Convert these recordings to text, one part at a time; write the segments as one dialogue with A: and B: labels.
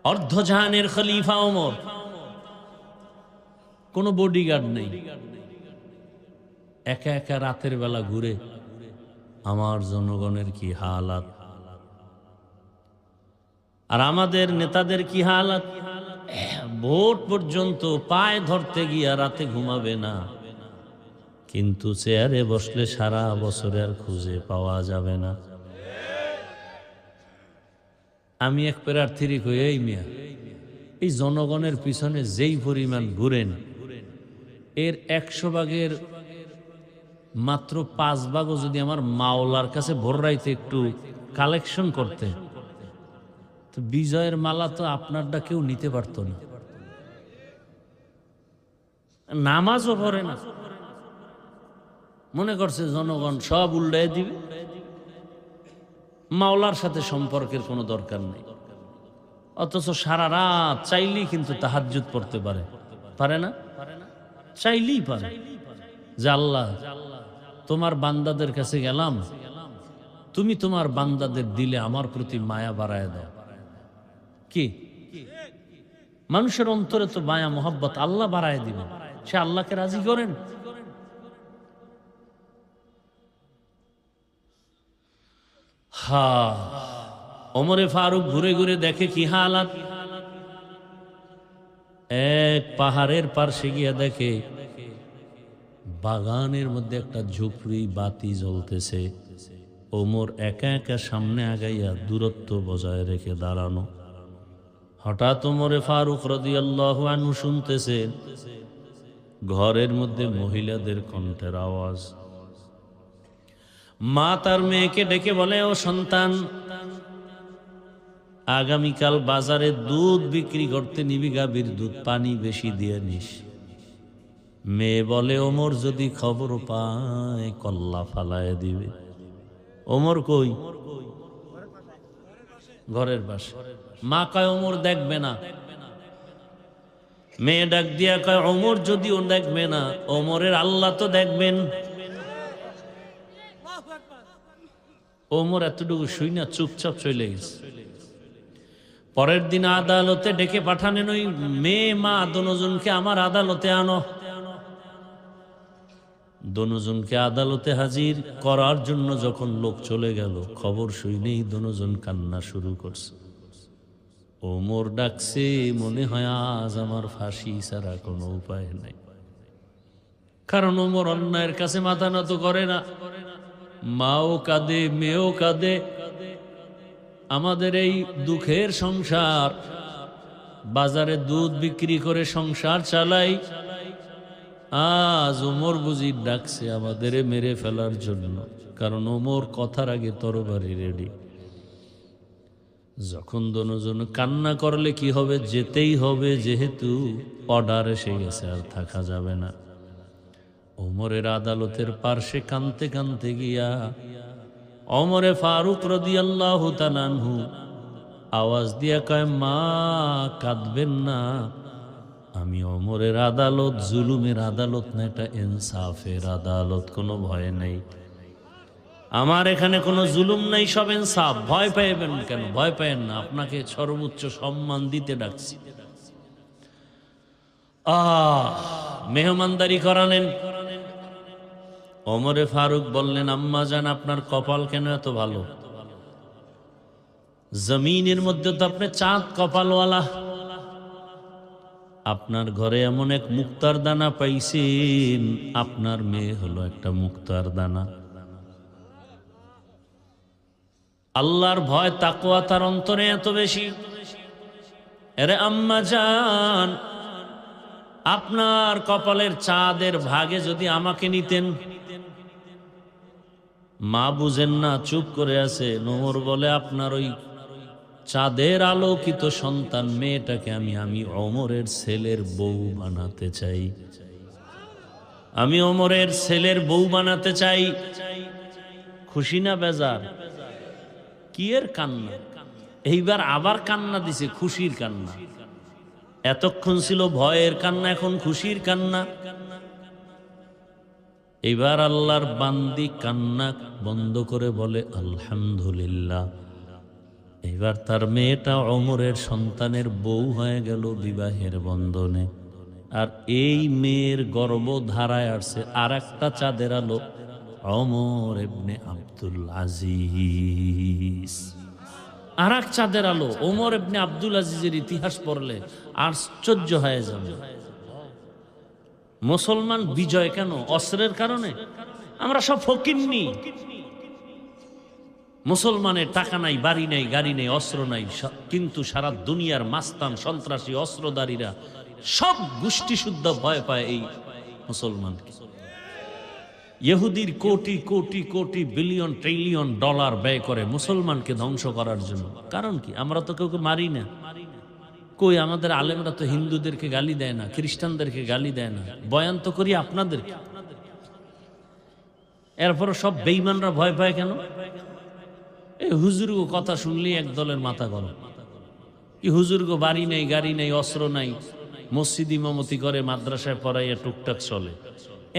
A: অর্ধজাহানের খলিফা ওমর, কোনো বডিগার্ড নেই, একা একা রাতের বেলা ঘুরে। আমার জনগণের কি হালাত, আর আমাদের নেতাদের কি হালাত। ভোট পর্যন্ত পায়ে ধরতে গিয়া রাতে ঘুমাবে না, কিন্তু চেয়ারে বসলে সারা বছরে আর খুঁজে পাওয়া যাবে না। আমি এক প্রার্থীর কই, এই মিয়া, এই জনগণের পিছনে যেই পরিমাণ ঘুরেন, এর 100 ভাগের মাত্র 5 ভাগও যদি আমার মাওলার কাছে ভোর রাইতে একটু কালেকশন করতে, তো বিজয়ের মালা তো আপনারটা কেউ নিতে পারত না। নামাজও পড়ে না, মনে করছে জনগণ সব উল্টায় দিবে, মাওলার সাথে সম্পর্কের কোনো দরকার নেই। অথচ সারা রাত চাইলেই কিন্তু তাহাজ্জুদ পড়তে পারে, পারে না? চাইলেই পারে যে আল্লাহ, তোমার বান্দাদের কাছে গেলাম, তুমি তোমার বান্দাদের দিলে আমার প্রতি মায়া বাড়ায় দাও। কি মানুষের অন্তরে তো মায়া মোহাব্বত আল্লাহ বাড়ায় দিবেন, সে আল্লাহকে রাজি করেন। ওমরে ফারুক ঘুরে ঘুরে দেখে কি হালাত। এক পাহাড়ের পার্শ্বে গিয়া দেখে বাগানের মধ্যে একটা ঝুপড়ি বাতি জ্বলতেছে। ওমর একা একা সামনে আগাইয়া দূরত্ব বজায় রেখে দাঁড়ানো। হঠাৎ ওমরে ফারুক রাদিয়াল্লাহু আনহু শুনতেছেন ঘরের মধ্যে মহিলাদের কণ্ঠের আওয়াজ। মা তার মেয়েকে ডেকে বলে, ও সন্তান, আগামীকাল বাজারে দুধ বিক্রি করতে নিবি, গাভীর দুধ পানি বেশি দিয়ে নিস। মেয়ে বলে, ওমর যদি খবর পায় কল্লা ফালায় দিবে। ওমর কই? ঘরের পাশে। মা কয়, ওমর দেখবে না। মেয়ে ডাক দিয়া কয়, ওমর যদিও দেখবে না, ওমরের আল্লাহ তো দেখবেন। ওমর এতটুকু শুই না চুপচাপ চলে গেছে। পরের দিন আদালতে ডেকে পাঠানেন ওই মেয়ে মা দনোজনকে, আমার আদালতে আনো। দনোজনকে আদালতে হাজির করার জন্য যখন লোক চলে গেল, খবর শুনেই দনোজন কান্না শুরু করছে। ওমর ডাকছে, মনে হয় আজ আমার ফাঁসি ছাড়া কোনো উপায় নাই। কারণ ওমর অন্যায়ের কাছে মাথা নত করে না। মাও কাঁদে, মেয়েও কাঁদে। আমাদের এই দুঃখের সংসার, বাজারে দুধ বিক্রি করে সংসার চালাই, আজ ওমর বুঝি ডাকছে আমাদের মেরে ফেলার জন্য। কারণ ওমর কথার আগে তরবারি রেডি। যখন দনোজন কান্না করলে কি হবে, যেতেই হবে, যেহেতু অর্ডার এসে গেছে, আর থাকা যাবে না। ওমরের আদালতের পার্শ্বে কানতে কানতে গিয়া ওমরে ফারুক রাদিয়াল্লাহু তাআলা আনহু আওয়াজ দিয়া কয়, মা কাঁদবেন না, আমি ওমরের আদালত জুলুমের আদালত না, এটা ইনসাফের আদালত, কোনো ভয় নাই। আমার এখানে কোনো জুলুম নাই, সব ইনসাফ। ভয় পাইবেন কেন? ভয় পাইেন না, আপনাকে সর্বোচ্চ সম্মান দিতে ডাকছি। মেহমানদারি করালেন। ওমরে ফারুক বললেন, আম্মা জান, আপনার কপাল কেন এত ভালো? জমিনের মধ্যে তো আপনি চাঁদ কপালওয়ালা। আপনার ঘরে এমন এক মুক্তার দানা পাইছেন, আপনার মেয়ে হলো একটা মুক্তার দানা। আল্লাহর ভয় তাকওয়া তার অন্তরে এত বেশি। আরে আম্মা জান, আপনার কপালের চাঁদের ভাগে যদি আমাকে নিতেন। মা বুঝেন না, চুপ করে আছে। ওমর বলে, আপনার ওই চাঁদের আলোকিত সন্তান মেয়েটাকে আমি ওমরের ছেলের বউ বানাতে চাই। আমি ওমরের ছেলের বউ বানাতে চাই। খুশি না বেজার? কি এর কান্না? এইবার আবার কান্না দিছে, খুশির কান্না। এতক্ষণ ছিল ভয়ের কান্না, এখন খুশির কান্না। এবার আল্লাহর বান্দি কান্না বন্ধ করে বলে, আলহামদুলিল্লাহ, এবার তার মেয়েটা ওমরের সন্তানের বউ হয়ে গেল বিবাহের বন্ধনে। আর এই মেয়ের গর্ভধারায় আসছে আর একটা চাঁদের আলো, ওমর ইবনে আব্দুল আজিজ। আর এক চাঁদের আলো, ওমর ইবনে আব্দুল আজিজের ইতিহাস পড়লে আশ্চর্য হয়ে যাবে। মুসলমান বিজয় কেন? অস্ত্রের কারণে? আমরা সব ফকিন্নি। মুসলমানের টাকা নাই, বাড়ি নাই, গাড়ি নেই, অস্ত্র নাই, কিন্তু সারা দুনিয়ার মাস্তান সন্ত্রাসী অস্ত্রধারীরা সব গোষ্ঠী শুদ্ধ ভয় পায় এই মুসলমানকে। ইহুদির crore crore crore billion trillion dollar ব্যয় করে মুসলমানকে ধ্বংস করার জন্য। কারণ কি? আমরা তো কাউকে মারি না। কই, আমাদের আলেমরা তো হিন্দুদেরকে গালি দেয় না, খ্রিস্টানদেরকে গালি দেয় না, বয়ান তো করি আপনাদেরকে। এরপরও সব বেঈমানরা ভয় পায় কেন? এই হুজুরগো কথা শুনলেই এক দলের মাথা গরম। কি হুজুরগো বাড়ি নেই, গাড়ি নেই, অস্ত্র নাই, মসজিদ ইমামতি করে, মাদ্রাসায় পড়াইয়া টুকটাক চলে।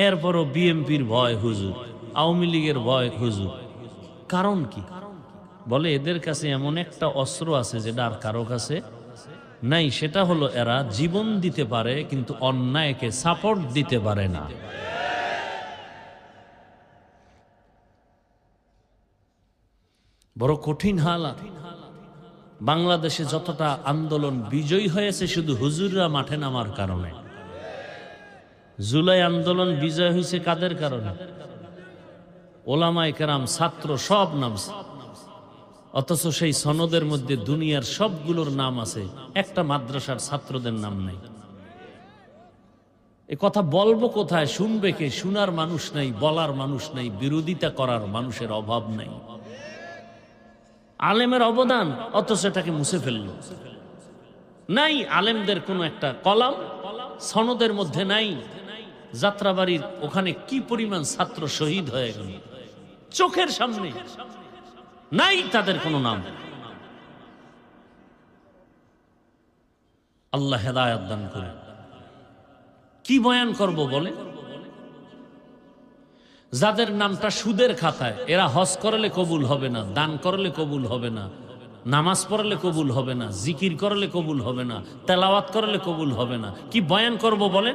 A: এরপরও বিএমপির ভয় হুজুর, আওয়ামী লীগের ভয় হুজুর। কারণ কি? বলে এদের কাছে এমন একটা অস্ত্র আছে যেটা আর কারো কাছে নাই। সেটা হলো এরা জীবন দিতে পারে কিন্তু অন্যায়কে সাপোর্ট দিতে পারে না। বড় কঠিন হালাত। বাংলাদেশে যতটা আন্দোলন বিজয়ী হয়েছে শুধু হুজুররা মাঠে নামার কারণে। জুলাই আন্দোলন বিজয় হয়েছে কাদের কারণে? ওলামায়ে কেরাম, ছাত্র সব নামছে। অথচ সেই সনদের মধ্যে দুনিয়ার সবগুলোর নাম আছে, একটা মাদ্রাসার ছাত্রদের নাম নাই। এ কথা বলবো কোথায়? শুনবে কে? শোনার মানুষ নাই, বলার মানুষ নাই, বিরোধিতা করার মানুষের অভাব নাই। আলেমের অবদান, অথচ এটাকে মুছে ফেলল। নাই আলেমদের কোন একটা কলাম সনদের মধ্যে নাই। যাত্রাবাড়ির ওখানে কি পরিমাণ ছাত্র শহীদ হয়ে গেল চোখের সামনে, নাই তাদের কোনো নাম। আল্লাহ হেদায়েত দান করে। কি বয়ান করব বলে? যাদের নামটা সুদের খাতায়, এরা হজ করলে কবুল হবে না, দান করলে কবুল হবে না, নামাজ পড়লে কবুল হবে না, জিকির করলে কবুল হবে না, তেলাওয়াত করলে কবুল হবে না। কি বয়ান করব বলে?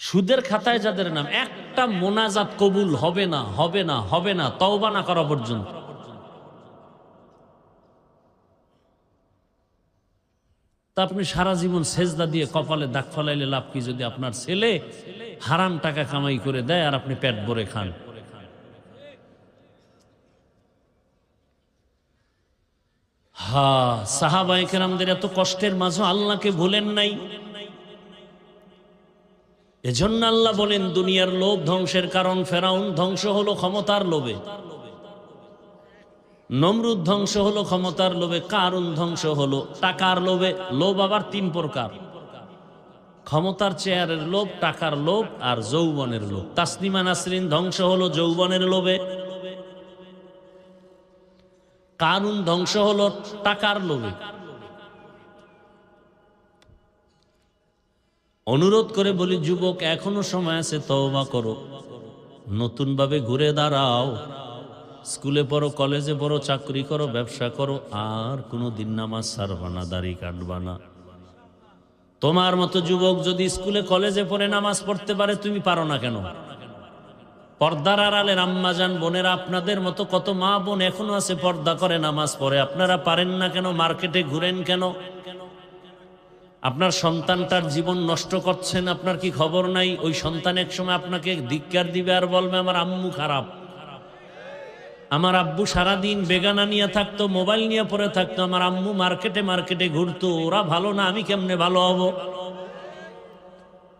A: সুদের খাতায় যাদের নাম, একটা মোনাজাত কবুল হবে না, হবে না, হবে না, তওবা না করা পর্যন্ত। তা আপনি সারা জীবন সেজদা দিয়ে কপালে দাগ ফলাইলে লাভ কি? যদি আপনার ছেলে হারাম টাকা কামাই করে দেয় আর আপনি পেট ভরে খান। সাহাবায়ে কেরামদের এত কষ্টের মাঝে আল্লাহকে ভুলেন নাই। এজন্য আল্লাহ বলেন দুনিয়ার লোভ ধ্বংসের কারণ। ফেরাউন ধ্বংস হলো ক্ষমতার লোভে, নমরুদ ধ্বংস হলো ক্ষমতার লোভে, কারুন ধ্বংস হলো টাকার লোভে। লোভ আবার তিন প্রকার: ক্ষমতার চেয়ারের লোভ, টাকার লোভ আর যৌবনের লোভ। তাসনিমা নাসরিন ধ্বংস হলো যৌবনের লোভে, কারুন ধ্বংস হলো টাকার লোভে। অনুরোধ করে বলি যুবক, এখনো সময় আছে, তওবা করো, নতুন ভাবে ঘুরে দাঁড়াও। স্কুলে পড়ো, কলেজে পড়ো, চাকরি করো, ব্যবসা করো, আর কোনোদিন নামাজ ছাড়বা না, দাড়ি কাটবা না। তোমার মতো যুবক যদি স্কুলে কলেজে পড়ে নামাজ পড়তে পারে, তুমি পারো না কেন? পর্দার আড়ালের আম্মাজান বোনেরা, আপনাদের মতো কত মা বোন এখনো আছে পর্দা করে নামাজ পড়ে, আপনারা পারেন না কেন? মার্কেটে ঘুরেন কেন? আপনার সন্তানটার জীবন নষ্ট করছেন, আপনার কি খবর নাই? ওই সন্তান এক সময় আপনাকে ধিক্কার দিবে আর বলবে আমার আম্মু খারাপ, আমার আব্বু সারাদিন বেগানা নিয়ে থাকতো, মোবাইল নিয়ে পড়ে থাকতো, আমার আম্মু মার্কেটে মার্কেটে ঘুরতো, ওরা ভালো না, আমি কেমনে ভালো হব?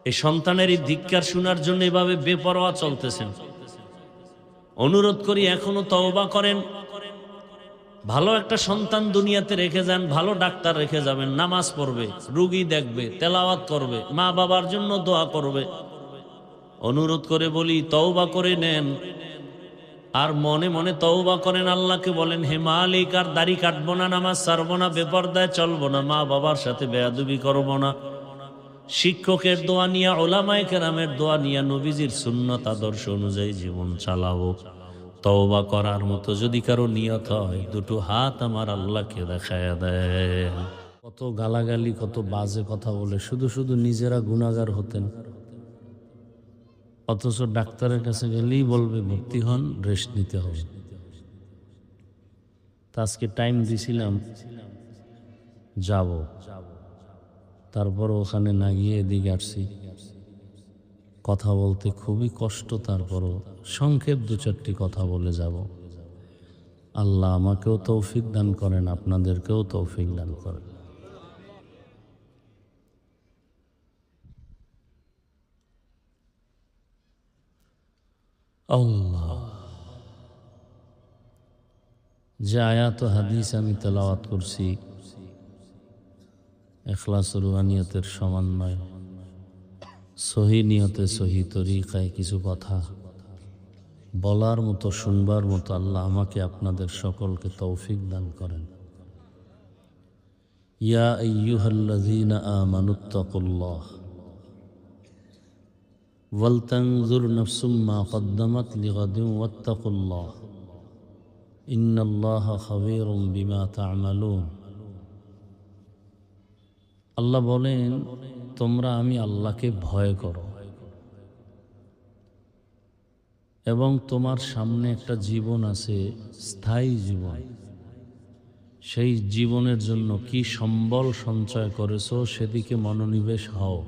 A: এই সন্তানের এই ধিক্কার শোনার জন্য এভাবে বেপরোয়া চলতেছেন। অনুরোধ করি এখনো তওবা করেন, ভালো একটা সন্তান দুনিয়াতে রেখে যান, ভালো ডাক্তার রেখে যাবেন, নামাজ পড়বে, রুগী দেখবে, তেলাওয়াত করবে, মা বাবার জন্য দোয়া করবে। অনুরোধ করে বলি তওবা করে নেন, আর মনে মনে তওবা করেন, আল্লাহকে বলেন হে মালিক, আর দাড়ি কাটবো না, নামাজ ছাড়বো না, বেপরদায় চলবো না, মা বাবার সাথে বেয়াদবি করবো না, শিক্ষকের দোয়া নিয়ে, উলামায়ে কেরামের দোয়া নিয়ে, নবীজির সুন্নাত আদর্শ অনুযায়ী জীবন চালাবো। তওবা করার মতো যদি কারো নিয়ত হয়, দুটো হাত আমার আল্লাহকে দেখায়া দেয়। কত গালাগালি, কত বাজে কথা বলে শুধু শুধু নিজেরা গুনাহগার হতেন, অথচ ডাক্তারের কাছে গেলেই বলবে ভর্তি হন, রেস্ট নিতে হবে। তা আজকে টাইম দিছিলাম যাব, তারপর ওখানে না গিয়ে এদিকে আসছি। কথা বলতে খুবই কষ্ট, তারপরও সংক্ষেপ দু চারটি কথা বলে যাব। আল্লাহ আমাকেও তৌফিক দান করেন, আপনাদেরকেও তৌফিক দান করেন। আল্লাহ, যে আয়াত ও হাদিস আমি তেলাওয়াত করছি, ইখলাস ও রুহানিয়তের সমন্বয়, সহি নিয়তে সহি তরিকায় কিছু কথা বলার মতো, শুনবার মতো আল্লাহ আমাকে আপনাদের সকলকে তৌফিক দান করেন। ইয়া আইয়ুহাল্লাযীনা আমানুত্তাকুল্লাহ ওয়াল তানজুর নাফসুম মা কদ্দামাত লিগাদিন ওয়াত্তাকুল্লাহ ইন্নাল্লাহা খাবীরুম বিমা তা'মালুন। আল্লাহ বলেন, তোমরা আমি আল্লাহকে ভয় করো এবং তোমার সামনে একটা জীবন আছে, স্থায়ী জীবন। সেই জীবনের জন্য কি সম্বল সঞ্চয় করেছো সেদিকে মনোনিবেশ হও।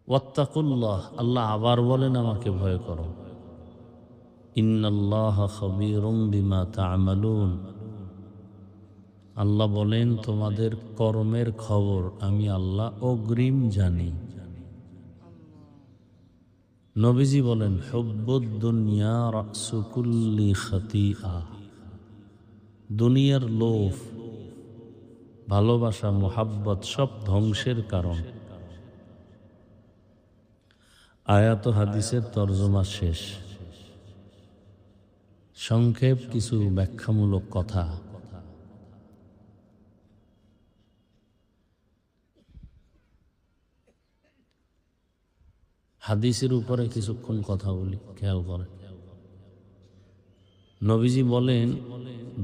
A: ওয়াত্তাকুল্লাহ, আল্লাহ আবার বলেন আমাকে ভয় করো। ইন্নাল্লাহা খাবীরুম বিমা তা'মালুন, আল্লাহ বলেন তোমাদের কর্মের খবর আমি আল্লাহ অগ্রিম জানি। নবীজি বলেন, হুব্বুদ দুনিয়া রাসু কুল্লি খাতিআ, দুনিয়ার লোভ, ভালোবাসা, মোহাব্বত সব ধ্বংসের কারণ। আয়াত ও হাদিসের তরজমা শেষ। সংক্ষেপ কিছু ব্যাখ্যামূলক কথা। হাদিসের উপরে কিছুক্ষণ কথা বলি, খেয়াল করেন। নবীজি বলেন,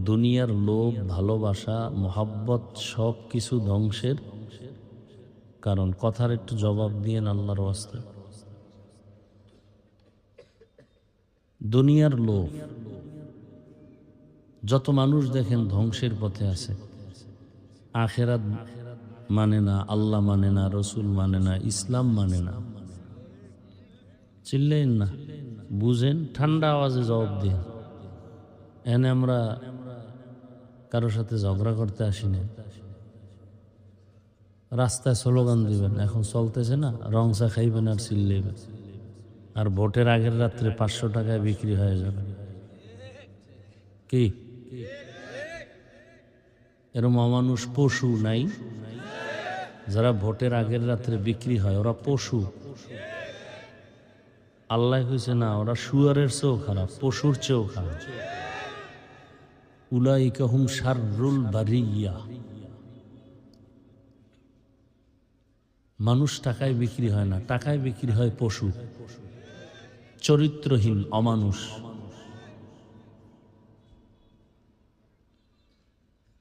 A: দুনিয়ার লোভ, ভালোবাসা, মোহাব্বত সব কিছু ধ্বংসের কারণ। কথার একটু জবাব দিয়েন আল্লাহর ওয়াস্তে। দুনিয়ার লোভ, যত মানুষ দেখেন ধ্বংসের পথে আছে। আখেরাত মানে না, আল্লাহ মানে না, রসুল মানে না, ইসলাম মানে না। চিল্লেন না, বুঝেন, ঠান্ডা আওয়াজে জবাব দিন। এনে আমরা কারোর সাথে ঝগড়া করতে আসি না। রাস্তায় স্লোগান দিবেন, এখন চলতেছে না, রং চা খাইবেন আর চিল্লেবেন, আর ভোটের আগের রাত্রে 500 টাকায় বিক্রি হয়ে যাবে। কি এরম অমানুষ পশু নাই? যারা ভোটের আগের রাত্রে বিক্রি হয় ওরা পশু। আল্লাহ কইছে না, ওরা শুয়ারের চেয়েও খারাপ, পশুর চেয়েও খারাপ। উলাইকা হুম শাররুল বারিয়া। মানুষ টাকায় বিক্রি হয় না, টাকায় বিক্রি হয় পশু, চরিত্রহীন অমানুষ।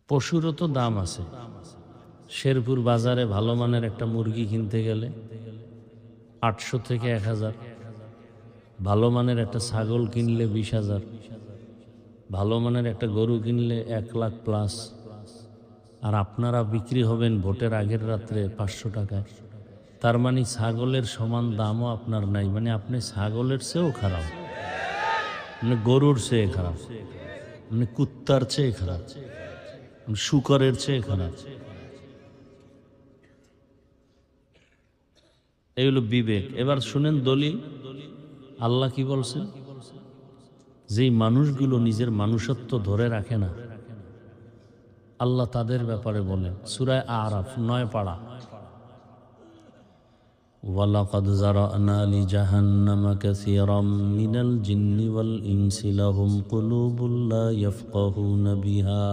A: পশুরও তো দাম আছে। শেরপুর বাজারে ভালো মানের একটা মুরগি কিনতে গেলে 800 থেকে 1000, ভালো মানের একটা ছাগল কিনলে 20,000, ভালো মানের একটা গরু কিনলে 1 লাখ প্লাস। আর আপনারা বিক্রি হবেন ভোটের আগের রাত্রে 500 টাকায়। তার মানে ছাগলের সমান দামও আপনার নাই, মানে আপনি ছাগলের চেয়েও খারাপ, মানে গরুর চেয়ে খারাপ, মানে কুত্তার চেয়ে খারাপ, শুকরের চেয়ে খারাপ। এই হলো বিবেক। এবার শুনেন দলিল। আল্লাহ কি বলছেন? যেই মানুষগুলো নিজের মানুষত্ব ধরে রাখে না, আল্লাহ তাদের ব্যাপারে বলেন সূরা আরাফ 9 পারা, ওয়ালাকাদ যারানা লিজাহান্নামা কাসীরাম মিনাল জিন্নি ওয়াল ইনসি লাহুম কুলুবুল লা ইয়াফকাহুনা বিহা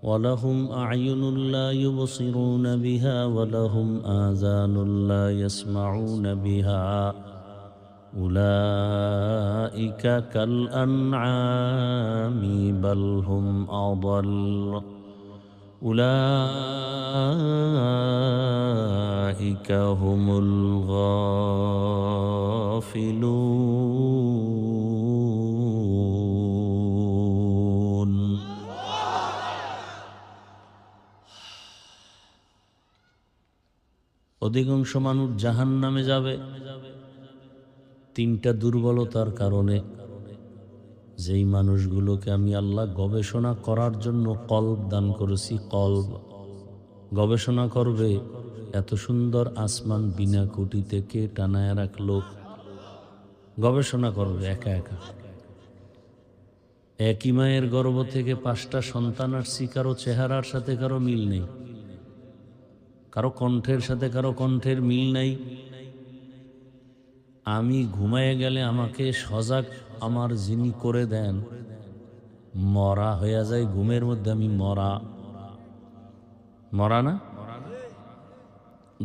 A: ولهم أعين لا يبصرون بها ولهم آذان لا يسمعون بها أولئك كالأنعام بل هم أضل أولئك هم الغافلون অধিকাংশ মানুষ জাহান্নামে যাবে তিনটা দুর্বলতার কারণে। যেই মানুষগুলোকে আমি আল্লাহ গবেষণা করার জন্য কলব দান করেছি, কলব গবেষণা করবে এত সুন্দর আসমান বিনা কুটিতে কে টানায় রাখলো, গবেষণা করবে একা একা। একই মায়ের গর্ভ থেকে 5টা সন্তান আসছি, কারো চেহারার সাথে কারো মিল নেই, কারো কণ্ঠের সাথে কারো কণ্ঠের মিল নাই। আমি ঘুমায়ে গেলে আমাকে সজাগ আমার যিনি করে দেন, মরা হয়ে যায় ঘুমের মধ্যে, আমি মরা না।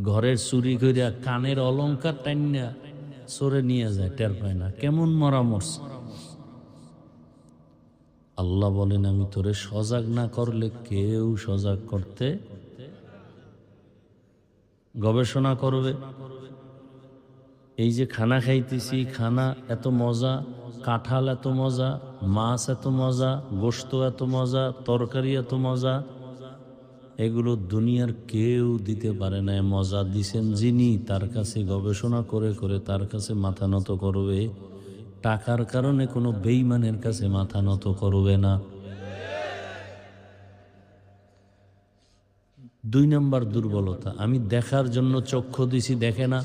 A: ঘরের চুরি করিয়া কানের অলংকার টাইনা সরে নিয়ে যায়, টের পায় না, কেমন মরা মরছে। আল্লাহ বলেন আমি তোরে সজাগ না করলে কেউ সজাগ করতে। গবেষণা করবে। এই যে খানা খাইতেছি, খানা এত মজা, কাঁঠাল এত মজা, মাছ এত মজা, গোশত এত মজা, তরকারি এত মজা, এগুলো দুনিয়ার কেউ দিতে পারে না। মজা দিছেন যিনি, তার কাছে গবেষণা করে করে তার কাছে মাথা নত করবে। টাকার কারণে কোনো বেঈমানের কাছে মাথা নত করবে না। 2 নম্বর দুর্বলতা, আমি দেখার জন্য চক্ষু দিছি, দেখে না।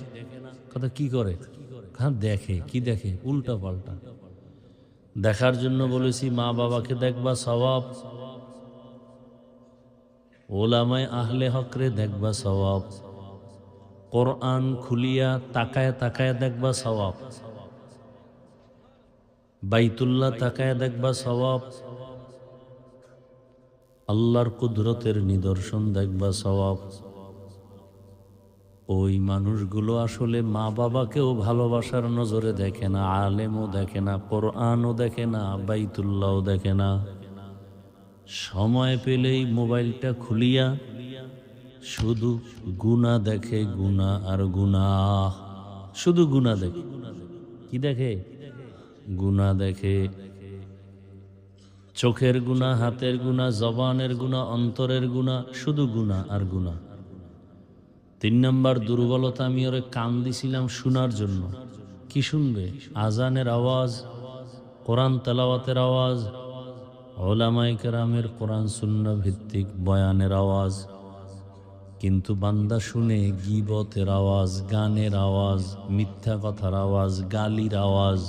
A: কথা কি করে? হ্যাঁ দেখে, কি দেখে? উল্টা পাল্টা। দেখার জন্য বলেছি মা বাবাকে দেখবা সওয়াব, ওলামায়ে আহলে হকরে দেখবা সওয়াব, কোরআন খুলিয়া তাকায় তাকায় দেখবা সওয়াব, বাইতুল্লাহ তাকায় দেখবা সওয়াব, আল্লাহর কুদরতের নিদর্শন দেখবা সওয়াব। ওই মানুষগুলো আসলে মা বাবাকেও ভালোবাসার নজরে দেখে না, আলেমও দেখে না, কোরআনও দেখে না, বাইতুল্লাহও দেখে না। সময় পেলেই মোবাইলটা খুলিয়া শুধু গুনাহ দেখে, গুনাহ আর গুনাহ, শুধু গুনাহ দেখে। কি দেখে? গুনাহ দেখে। চোখের গুনাহ, হাতের গুনাহ, জবানের গুনাহ, অন্তরের গুনাহ, শুধু গুনাহ আর গুনাহ। 3 নম্বর দুর্বলতা, আমি ওরে কান দিছিলাম শোনার জন্য। কি শুনবে? আজানের আওয়াজ, কোরআন তেলাওয়াতের আওয়াজ, উলামায়ে কেরামের কোরআন সুন্নাহ ভিত্তিক বয়ানের আওয়াজ। কিন্তু বান্দা শুনে গীবতের আওয়াজ, গানের আওয়াজ, মিথ্যা কথার আওয়াজ, গালির আওয়াজ।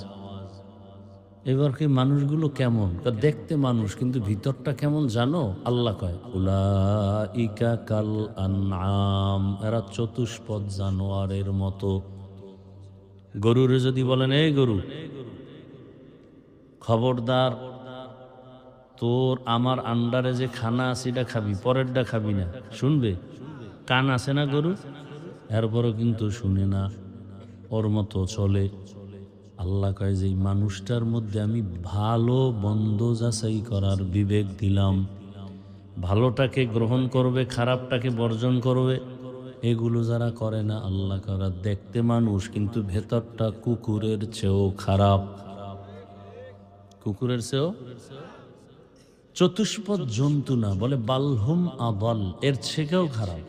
A: এবার কি মানুষগুলো কেমন? দেখতে মানুষ কিন্তু ভিতরটা কেমন জানো? আল্লাহ কয় উলাইকা কাল আনআম, এরা চতুষ্পদ জানোয়ারের মতো। গরুরে যদি বলেন এই গরু খবরদার, তোর আমার আন্ডারে যে খানা আছে এটা খাবি, পরেরটা খাবি না, শুনবে? কান আছে না গরু, এরপরও কিন্তু শুনে না, ওর মতো চলে। আল্লাহ কয় যে মানুষটার মধ্যে আমি ভালো মন্দ যাচাই করার বিবেক দিলাম, ভালোটাকে গ্রহণ করবে, খারাপটাকে বর্জন করবে। এগুলো যারা করে না, আল্লাহ করা দেখতে মানুষ কিন্তু ভেতরটা কুকুরের চেয়েও খারাপ, কুকুরের চেয়েও। চতুষ্পদ জন্তু না, বলে বালহুম আদাল, এর থেকেও খারাপ।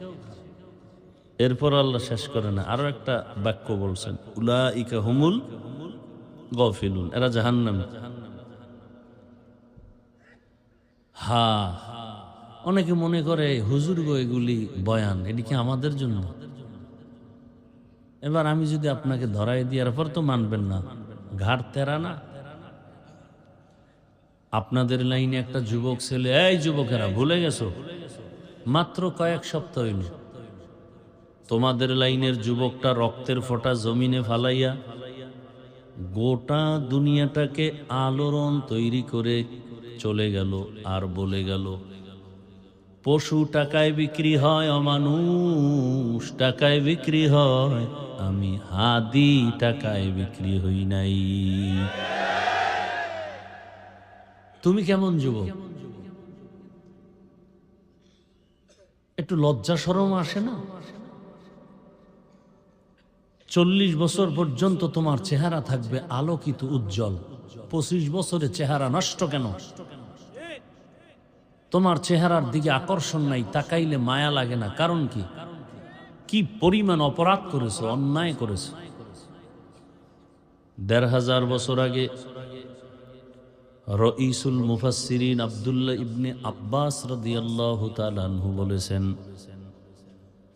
A: এরপর আল্লাহ শেষ করে না, আরো একটা বাক্য বলছেন উলাইকা হুমুল গাফিলুন, এরা জাহান্নামী। হ্যাঁ, অনেকে মনে করে হুজুর গো এগুলি বয়ান, এটি কি আমাদের জন্য? এবার আমি যদি আপনাকে ধরাই দিই, এরপর তো মানবেন না, ঘাড় তেরা না। আপনাদের লাইনে একটা যুবক ছেলে, এই যুবকেরা ভুলে গেছো, মাত্র কয়েক সপ্তাহ হইল তোমাদের লাইনের যুবকটা রক্তের ফোঁটা জমিনে ফালাইয়া গোটা দুনিয়াটাকে আলোড়ন তৈরি করে চলে গেল। আর বলে গেল পশু টাকায় বিক্রি হয়, অমানুষ টাকায় বিক্রি হয়, আমি হাদি টাকায় বিক্রি হই নাই। তুমি কেমন যুবক? একটু লজ্জা শরম আসে না? 40 বছর পর্যন্ত তোমার চেহারা থাকবে আলোকিত উজ্জ্বল, 25 বছরে চেহারা নষ্ট কেন? তোমার চেহারার দিকে আকর্ষণ নাই, তাকাইলে মায়া লাগে না, কারণ কি? কি পরিমাণ অপরাধ করেছো, অন্যায় করেছো। 1500 বছর আগে রঈসুল মুফাসসিরিন আব্দুল্লাহ ইবনে আব্বাস রাদিয়াল্লাহু তাআলা আনহু বলেছেন,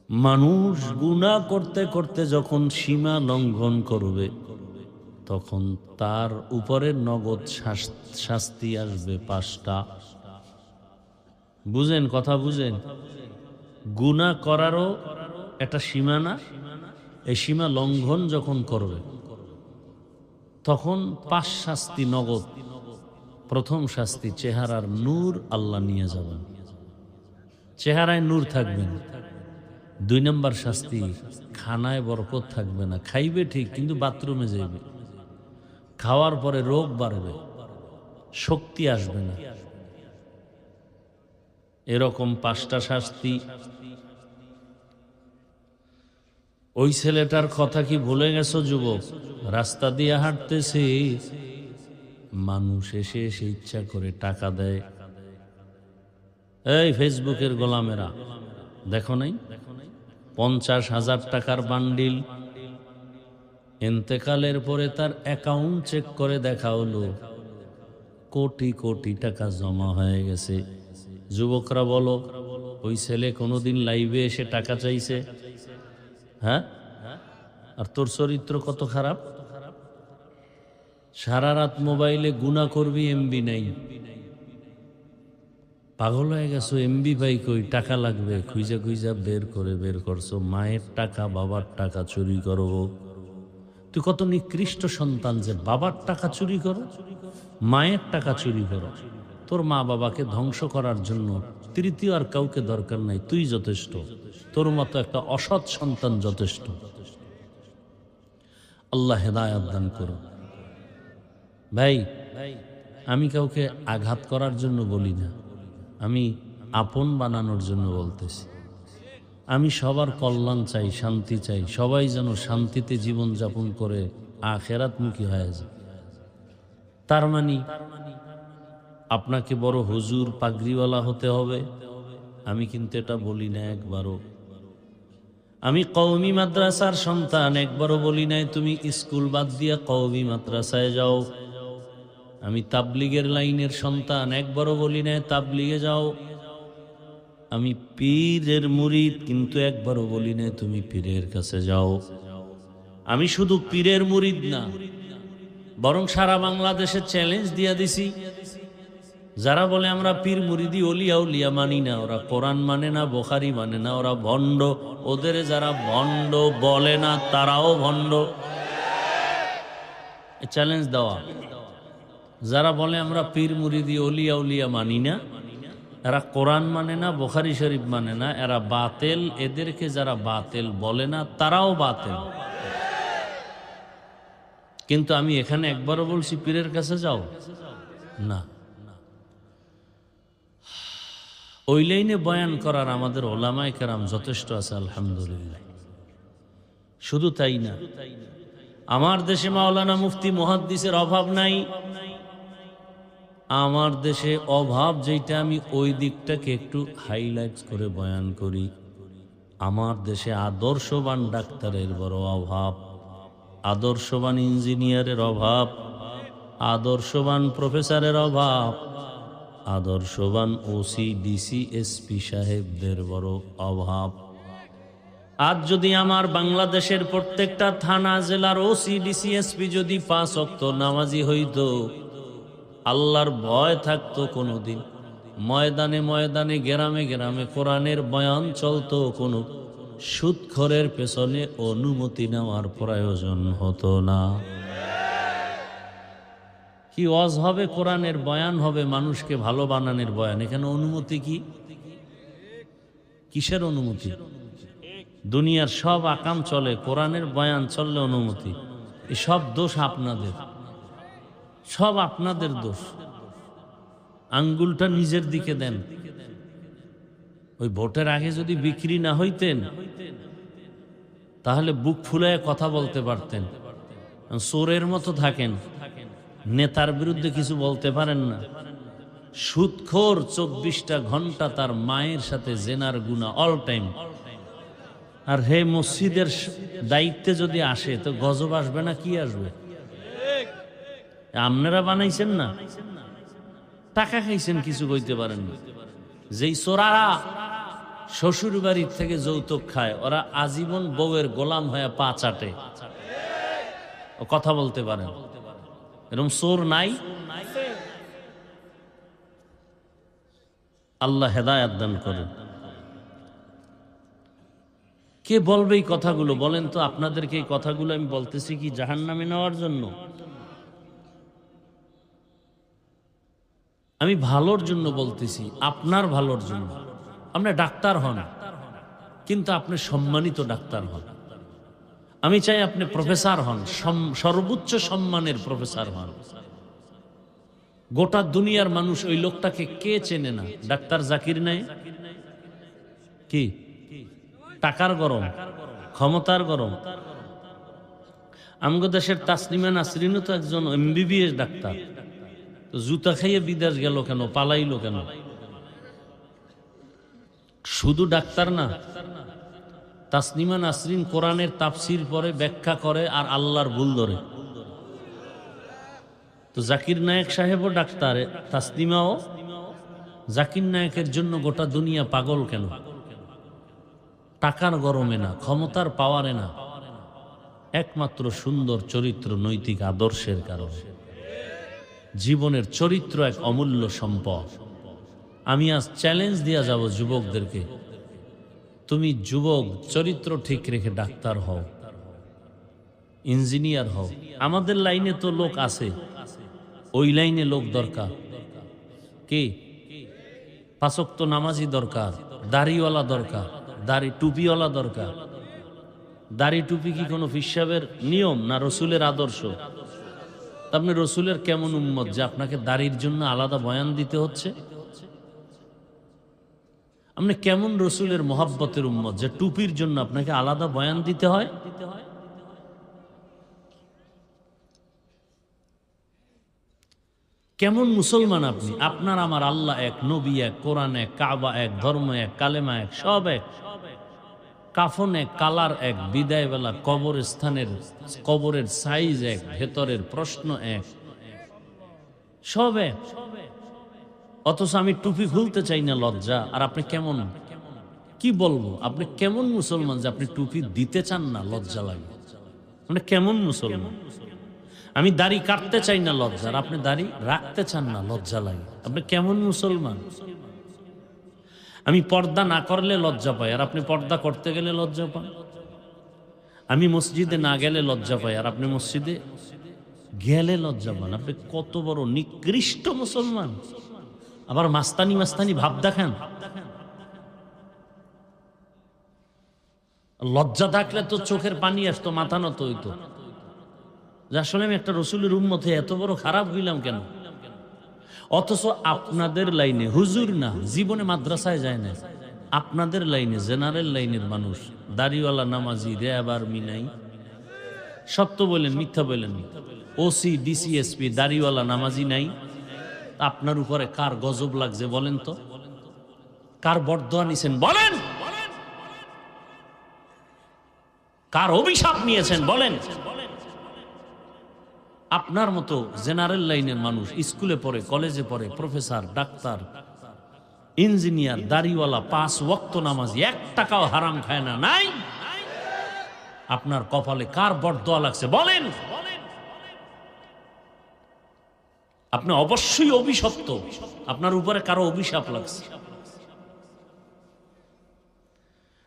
A: মানুষ গুনাহ করতে করতে যখন সীমা লঙ্ঘন করবে তখন তার উপরে নগদ শাস্তি আসবে 5টা। বুঝেন কথা, বুঝেন? গুনাহ করারও একটা সীমা না? এই সীমা লঙ্ঘন যখন করবে তখন 5 শাস্তি নগদ। প্রথম শাস্তি, চেহারার নূর আল্লাহ নিয়ে যাবেন, চেহারায় নূর থাকবে না। 2 নম্বর শাস্তি, খানায় বরকত থাকবে না। খাইবে ঠিক, কিন্তু বাথরুমে যাইবে, খাওয়ার পরে রোগ বাড়বে, শক্তি আসবে না। এরকম 5টা শাস্তি। ওই ছেলেটার কথা কি ভুলে গেছো যুবক? রাস্তা দিয়ে হাঁটতেছে, মানুষ এসে এসে ইচ্ছা করে টাকা দেয়। এই ফেসবুকের গোলামেরা, দেখো নাই 50,000 টাকার বান্ডিল, ইন্তেকালের পরে তার অ্যাকাউন্ট চেক করে দেখা হলো কোটি কোটি টাকা জমা হয়ে গেছে। যুবকরা বলো, ওই ছেলে কোনোদিন লাইভে এসে টাকা চাইছে? হ্যাঁ? আর তোর চরিত্র কত খারাপ! সারা রাত মোবাইলে গুনাহ করবি, এমবি নাই, পাগল হয়ে গেছো। এমবি পাই কই, টাকা লাগবে, খুঁজা খুঁজা বের করছো। মায়ের টাকা, বাবার টাকা চুরি করো। তুই কত নিকৃষ্ট সন্তান যে বাবার টাকা চুরি করো, মায়ের টাকা চুরি করো। তোর মা বাবাকে ধ্বংস করার জন্য তৃতীয় আর কাউকে দরকার নাই, তুই যথেষ্ট। তোর মতো একটা অসৎ সন্তান যথেষ্ট। আল্লাহ হেদায়েত দান করো। ভাই, আমি কাউকে আঘাত করার জন্য বলি না, আমি আপন বানানোর জন্য বলতেছি। আমি সবার কল্যাণ চাই, শান্তি চাই, সবাই যেন শান্তিতে জীবন যাপন করে আখিরাতমুখী হয়ে যায়। তার মানে আপনাকে বড় হুজুর পাগড়িওয়ালা হতে হবে, আমি কিন্তু এটা বলি না একবারও। আমি কওমি মাদ্রাসার সন্তান, একবারও বলি নাই তুমি স্কুল বাদ দিয়া কওমি মাদ্রাসায় যাও। আমি তাবলিগের লাইনের সন্তান, একবারও বলি নাই তাবলিগে যাও। আমি পীরের মুরিদ, কিন্তু একবারও বলি নাই তুমি পীরের কাছে যাও। আমি শুধু পীরের মুরিদ না, বরং সারা বাংলাদেশে চ্যালেঞ্জ দিয়া দিছি, যারা বলে আমরা পীর মুরিদি ওলিয়া উলিয়া মানি না, ওরা কোরআন মানে না, বুখারী মানে না, ওরা ভণ্ড। ওদের যারা ভণ্ড বলে না তারাও ভণ্ড। চ্যালেঞ্জ দেওয়া, যারা বলে আমরা পীর মুরিদি ওলিয়া উলিয়া মানি না, এরা কোরআন মানে না, বুখারী শরীফ মানে না, এরা বাতেল। এদেরকে যারা বাতেল বলে না তারাও বাতেল। কিন্তু আমি এখানে একবারও বলছি পীরের কাছে যাও না। ওই লাইনে বয়ান করার আমাদের ওলামায়ে কেরাম যথেষ্ট আছে, আলহামদুলিল্লাহ। শুধু তাই না, আমার দেশে মাওলানা মুফতি মুহাদ্দিসের অভাব নাই। আমার দেশে অভাব যেটা, আমি ওই দিকটাকে একটু হাইলাইট করে বয়ান করি। আমার দেশে আদর্শবান ডাক্তারের বড় অভাব, আদর্শবান ইঞ্জিনিয়ারের অভাব, আদর্শবান প্রফেসরের অভাব, আদর্শবান ওসি ডিসি এসপি সাহেবদের বড় অভাব। আজ যদি আমার বাংলাদেশের প্রত্যেকটা থানা জেলার ওসি ডিসি এসপি যদি 5 ওয়াক্ত নামাজি হইতো, আল্লাহর ভয় থাকতো, কোনোদিন ময়দানে ময়দানে গ্রামে গ্রামে কোরআনের বয়ান চলতো, কোনো সুদখোরের পেছনে অনুমতি নেওয়ার প্রয়োজন হতো না। কি ওয়াজ হবে, কোরআনের বয়ান হবে, মানুষকে ভালো বানানোর বয়ান, এখানে অনুমতি কি? কিসের অনুমতি? দুনিয়ার সব আকাম চলে, কোরআনের বয়ান চললে অনুমতি। এই সব দোষ আপনাদের, সব আপনাদের দোষ। আঙ্গুলটা নিজের দিকে দেন। ওই ভোটের আগে যদি বিক্রি না হইতেন তাহলে বুক ফুলায় কথা বলতে পারতেন। চোরের মতো থাকেন, নেতার বিরুদ্ধে কিছু বলতে পারেন না। সুদখোর 24টা ঘন্টা তার মায়ের সাথে জেনার গুনাহ অল টাইম। আর হে মসজিদের দায়িত্বে যদি আসে তো গজব আসবে না? কি আসবে? আপনারা বানাইছেন না, টাকা খাইছেন, কিছু কইতে পারেন না। যেই চোরারা শ্বশুর বাড়ির থেকে যৌতুক খায় ওরা আজীবন বউয়ের গোলাম হয়ে পা চাটে, কথা বলতে পারেন। এরকম চোর নাই? আল্লাহ হেদায়েত দান করেন। কে বলবে এই কথাগুলো বলেন তো? আপনাদেরকে এই কথাগুলো আমি বলতেছি কি জাহান্নামে নেওয়ার জন্য? আমি ভালোর জন্য বলতেছি, আপনার ভালোর জন্য। আপনি ডাক্তার হন, কিন্তু আপনি সম্মানিত ডাক্তার হন। আমি চাই আপনি প্রফেসর হন, সর্বোচ্চ সম্মানের প্রফেসর হন। গোটা দুনিয়ার মানুষ ওই লোকটাকে কে চেনে না? ডাক্তার জাকির নায়েক। কি টাকার গরম, ক্ষমতার গরম? আমগো দেশের তাসলিমা নাসরিনও তো একজন MBBS ডাক্তার, তো জুতা খাইয়ে বিদেশ গেল কেন, পালাইলো কেন? শুধু ডাক্তার না, তাসলিমা নাসরিন কোরআনের তাফসির পড়ে, ব্যাখ্যা করে আর আল্লাহর ভুল ধরে। তো জাকির নায়েক সাহেবও ডাক্তার, তাসলিমাও। জাকির নায়েকের জন্য গোটা দুনিয়া পাগল কেন? টাকার গরমে না, ক্ষমতার পাওয়ারে না, একমাত্র সুন্দর চরিত্র, নৈতিক আদর্শের কারণে। জীবনের চরিত্র এক অমূল্য সম্পদ। আমি আজ চ্যালেঞ্জ দিয়া যাব যুবকদেরকে, তুমি যুবক চরিত্র ঠিক রেখে ডাক্তার হও, ইঞ্জিনিয়ার হও। আমাদের লাইনে তো লোক আছে, ওই লাইনে লোক দরকার। কে? 5 ওয়াক্ত নামাজি দরকার, দাড়িওয়ালা দরকার, দাড়ি টুপিওয়ালা দরকার। দাড়ি টুপি কি কোনো ফিসাবের নিয়ম না রসুলের আদর্শ? আপনি রসুলের কেমন উম্মত যে আপনাকে দাড়ির জন্য আলাদা বয়ান দিতে হচ্ছে? আপনি কেমন রসুলের মোহাব্বতের উম্মত যে টুপির জন্য আপনাকে আলাদা বয়ান দিতে হয়? কেমন মুসলমান আপনি? আপনার আমার আল্লাহ এক, নবী এক, কোরআন এক, কাবা এক, ধর্ম এক, কালেমা এক, সব এক। কাফন এক, কালার এক, বিদায় বেলা কবরস্থানের কবরের সাইজ এক, ভেতরের প্রশ্ন এক, সব এক। অথচ আমি টুপি খুলতে চাই না, লজ্জা। আর আপনি কেমন, কি বলবো, আপনি কেমন মুসলমান যে আপনি টুপি দিতে চান না, লজ্জা লাগে? আপনি কেমন মুসলমান? আমি দাড়ি কাটতে চাই না, লজ্জা। আর আপনি দাড়ি রাখতে চান না, লজ্জা লাগে। আপনি কেমন মুসলমান? আমি পর্দা না করলে লজ্জা পাই, আর আপনি পর্দা করতে গেলে লজ্জা পান। আমি মসজিদে না গেলে লজ্জা পাই, আর আপনি মসজিদে গেলে লজ্জা পান। আপনি কত বড় নিকৃষ্ট মুসলমান! আবার মাস্তানি মাস্তানি ভাব দেখান। লজ্জা থাকলে তো চোখের পানি আসতো, মাথা নত হইতো, যে আসলে আমি একটা রসুলের উম্মতে এত বড় খারাপ হইলাম কেন? অথচ আপনাদের লাইনে হুজুর না, জীবনে মাদ্রাসায় যায় না, আপনাদের লাইনে জেনারেল লাইনের মানুষ, দাড়িওয়ালা নামাজি, র্যাব আর্মি নাই। সত্য বলেন, মিথ্যা বলেন? ওসি ডিসিএসপি দাড়িওয়ালা নামাজি নাই। আপনার উপরে কার গজব লাগছে বলেন তো? কার বরদোয়া নিছেন বলেন? কার অভিশাপ নিয়েছেন বলেন? আপনার মতো জেনারেল লাইনের মানুষ স্কুলে পড়ে, কলেজে পড়ে, প্রফেসর, ডাক্তার, ইঞ্জিনিয়ার, দাড়িওয়ালা, 5 ওয়াক্ত নামাজি, 1 টাকাও হারাম খায় না, নাই? আপনার কপালে কার বরদোয়া লাগছে বলেন? আপনি অবশ্যই অভিশপ্ত, আপনার উপরে কারো অভিশাপ লাগছে।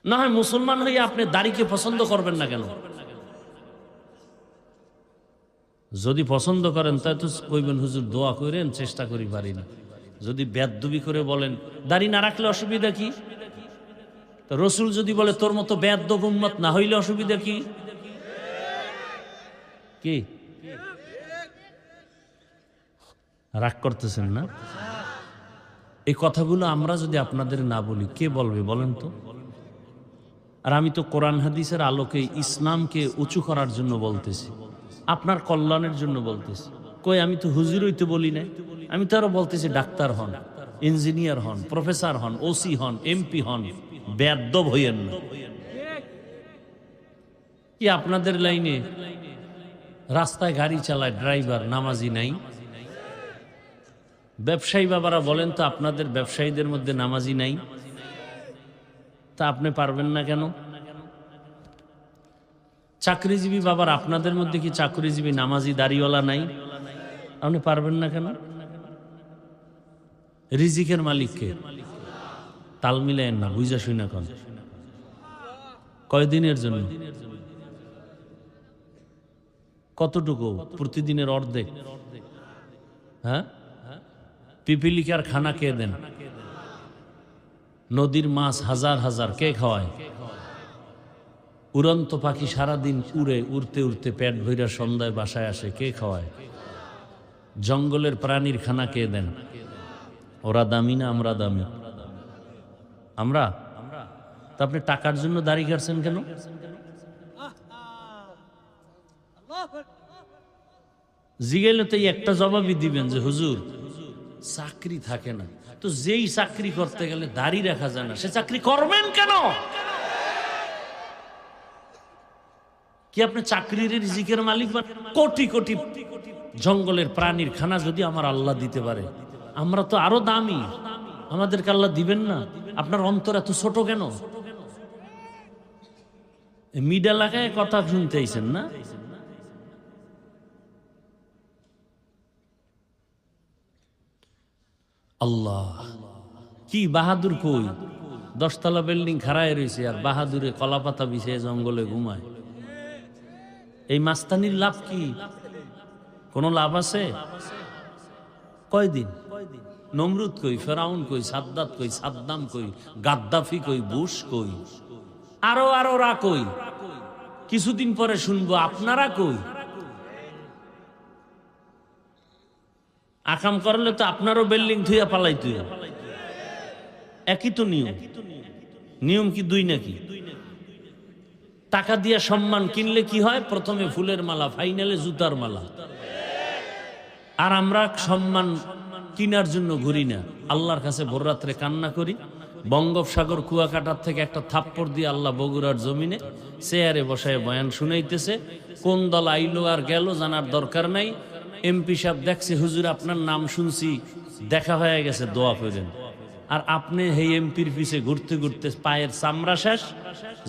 A: না হয় মুসলমান হয়ে আপনি দাড়িকে পছন্দ করবেন না কেন? যদি পছন্দ করেন তাই তো কইবেন হুজুর দোয়া করেন, চেষ্টা করি, পারি না। যদি বেদবি করে বলেন দাড়ি না রাখলে অসুবিধা কি, তো রসুল যদি বলে তোর মতো বেয়াদব উম্মত না হইলে অসুবিধা কি? কি রাগ করতেছেন না? এই কথাগুলো আমরা যদি আপনাদের না বলি কে বলবে বলেন তো? আর আমি তো কোরআন হাদিসের আলোকে ইসলামকে উঁচু করার জন্য বলতেছি, আপনার কল্যাণের জন্য বলতেছি। কই আমি তো হুজুর হইতে বলি না, আমি তো আরো বলতেছি ডাক্তার হন, ইঞ্জিনিয়ার হন, প্রফেসর হন, ওসি হন, এমপি হন, বেয়াদব হইয়েন না। কি আপনাদের লাইনে রাস্তায় গাড়ি চালায় ড্রাইভার নামাজি নাই? ব্যবসায়ী বাবারা বলেন তো আপনাদের ব্যবসায়ীদের মধ্যে নামাজি নাই? তা আপনি পারবেন না কেন? চাকরিজীবী বাবার আপনাদের মধ্যে কি চাকরিজীবী নামাজি দাড়িওয়ালা নাই? আপনি পারবেন না কেন? রিজিকের মালিককে তাল মিলায়েন না, বুঝা শুই না। কোন কয়দিনের জন্য? কতটুকু? প্রতিদিনের অর্ধেক। হ্যাঁ, পিপিলিকার খানা কে দেন? নদীর মাছ হাজার হাজার কে খাওয়ায়? উড়ন্ত পাখি সারাদিন উড়ে উড়তে উড়তে পেট ভইরা সন্ধ্যায় বাসায় আসে, কে খাওয়ায়? জঙ্গলের প্রাণীর খানা কে দেন? ওরা দামি না আমরা দামি? আমরা। তা আপনি টাকার জন্য দাড়ি কাটছেন কেন? জিগাইলে তো একটা জবাবই দিবেন যে হুজুর চাকরি থাকে না। তো যেই চাকরি করতে গেলে দাড়ি রাখা যায় না, সে চাকরি করবেন কেন? কি আপনি চাকরির রিজিকের মালিক? কোটি কোটি জঙ্গলের প্রাণীর খানা যদি আমার আল্লাহ দিতে পারে, আমরা তো আরো দামি, আমাদেরকে আল্লাহ দিবেন না? আপনার অন্তর এত ছোট কেন? মিডা লাগায় কথা শুনতে আইছেন না? আল্লাহ কি বাহাদুর কই? 10 তলা বিল্ডিং খাড়ায় রয়েছে আর বাহাদুরে কলাপাতা বিছিয়ে জঙ্গলে ঘুমায়। এই মাস্তানির লাভ কি? কোন লাভ আছে? কয়দিন? নমরুদ কই, ফেরাউন কই, সাদ্দাত কই, সাদ্দাম কই, গাদ্দাফি কই, বুশ কই, আরো রা কই? কিছুদিন পরে শুনবো আপনারা কই। আকাম করলে তো আপনারও বিল্ডিং থুইয়া পালাইতে। একই তো নিয়ম। নিয়ম কি দুই নাকি? টাকা দিয়া সম্মান কিনলে কি হয়? প্রথমে ফুলের মালা, ফাইনালে জুতার মালা। আর আমরা সম্মান কিনার জন্য ঘুরি না, আল্লাহর কাছে ভোর রাত্রে কান্না করি। বঙ্গোপসাগর কুয়াকাটার থেকে একটা থাপ্পড় দিয়ে আল্লাহ বগুড়ার জমিনে চেয়ারে বসায় বয়ান শুনাইতেছে। কোন দল আইলো আর গেল জানার দরকার নাই। এমপি সাহেব দেখছে হুজুর আপনার নাম শুনছি, দেখা হয়ে গেছে, দোয়া করেন। আর আপনি এই এমপির পিছে ঘুরতে ঘুরতে পায়ের চামড়া শেষ।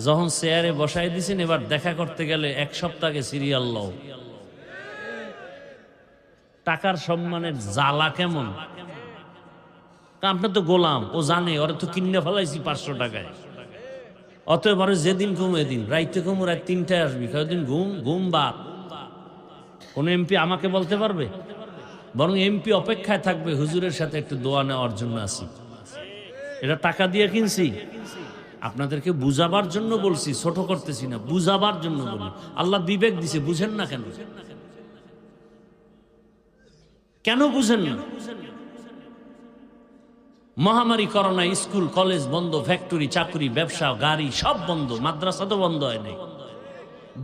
A: যখন চেয়ারে বসাই দিছেন, এবার দেখা করতে গেলে 1 সপ্তাহে সিরিয়াল লও। টাকার সম্মানের জ্বালা কেমন? আপনার তো গোলাম, ও জানে ওরা তো কিনে ফেলাইছি 500 টাকায়। অতএব যেদিন ঘুম এদিন, রাইতে ঘুম রাত 3টায় আসবি, কয়েকদিন ঘুম ঘুম বাদ। কোন এমপি আমাকে বলতে পারবে? বরং এমপি অপেক্ষায় থাকবে হুজুরের সাথে একটু দোয়া নেওয়ার জন্য আসি। এটা টাকা দিয়ে কিনছি। আপনাদেরকে বুঝাবার জন্য বলছি, ছোট করতেছি না, বুঝাবার জন্য বলি। আল্লাহ বিবেক দিছে, বুঝেন না কেন? কেন বুঝেন না? মহামারী করোনা, স্কুল কলেজ বন্ধ, ফ্যাক্টরি চাকরি ব্যবসা গাড়ি সব বন্ধ, মাদ্রাসা তো বন্ধ হয় নাই।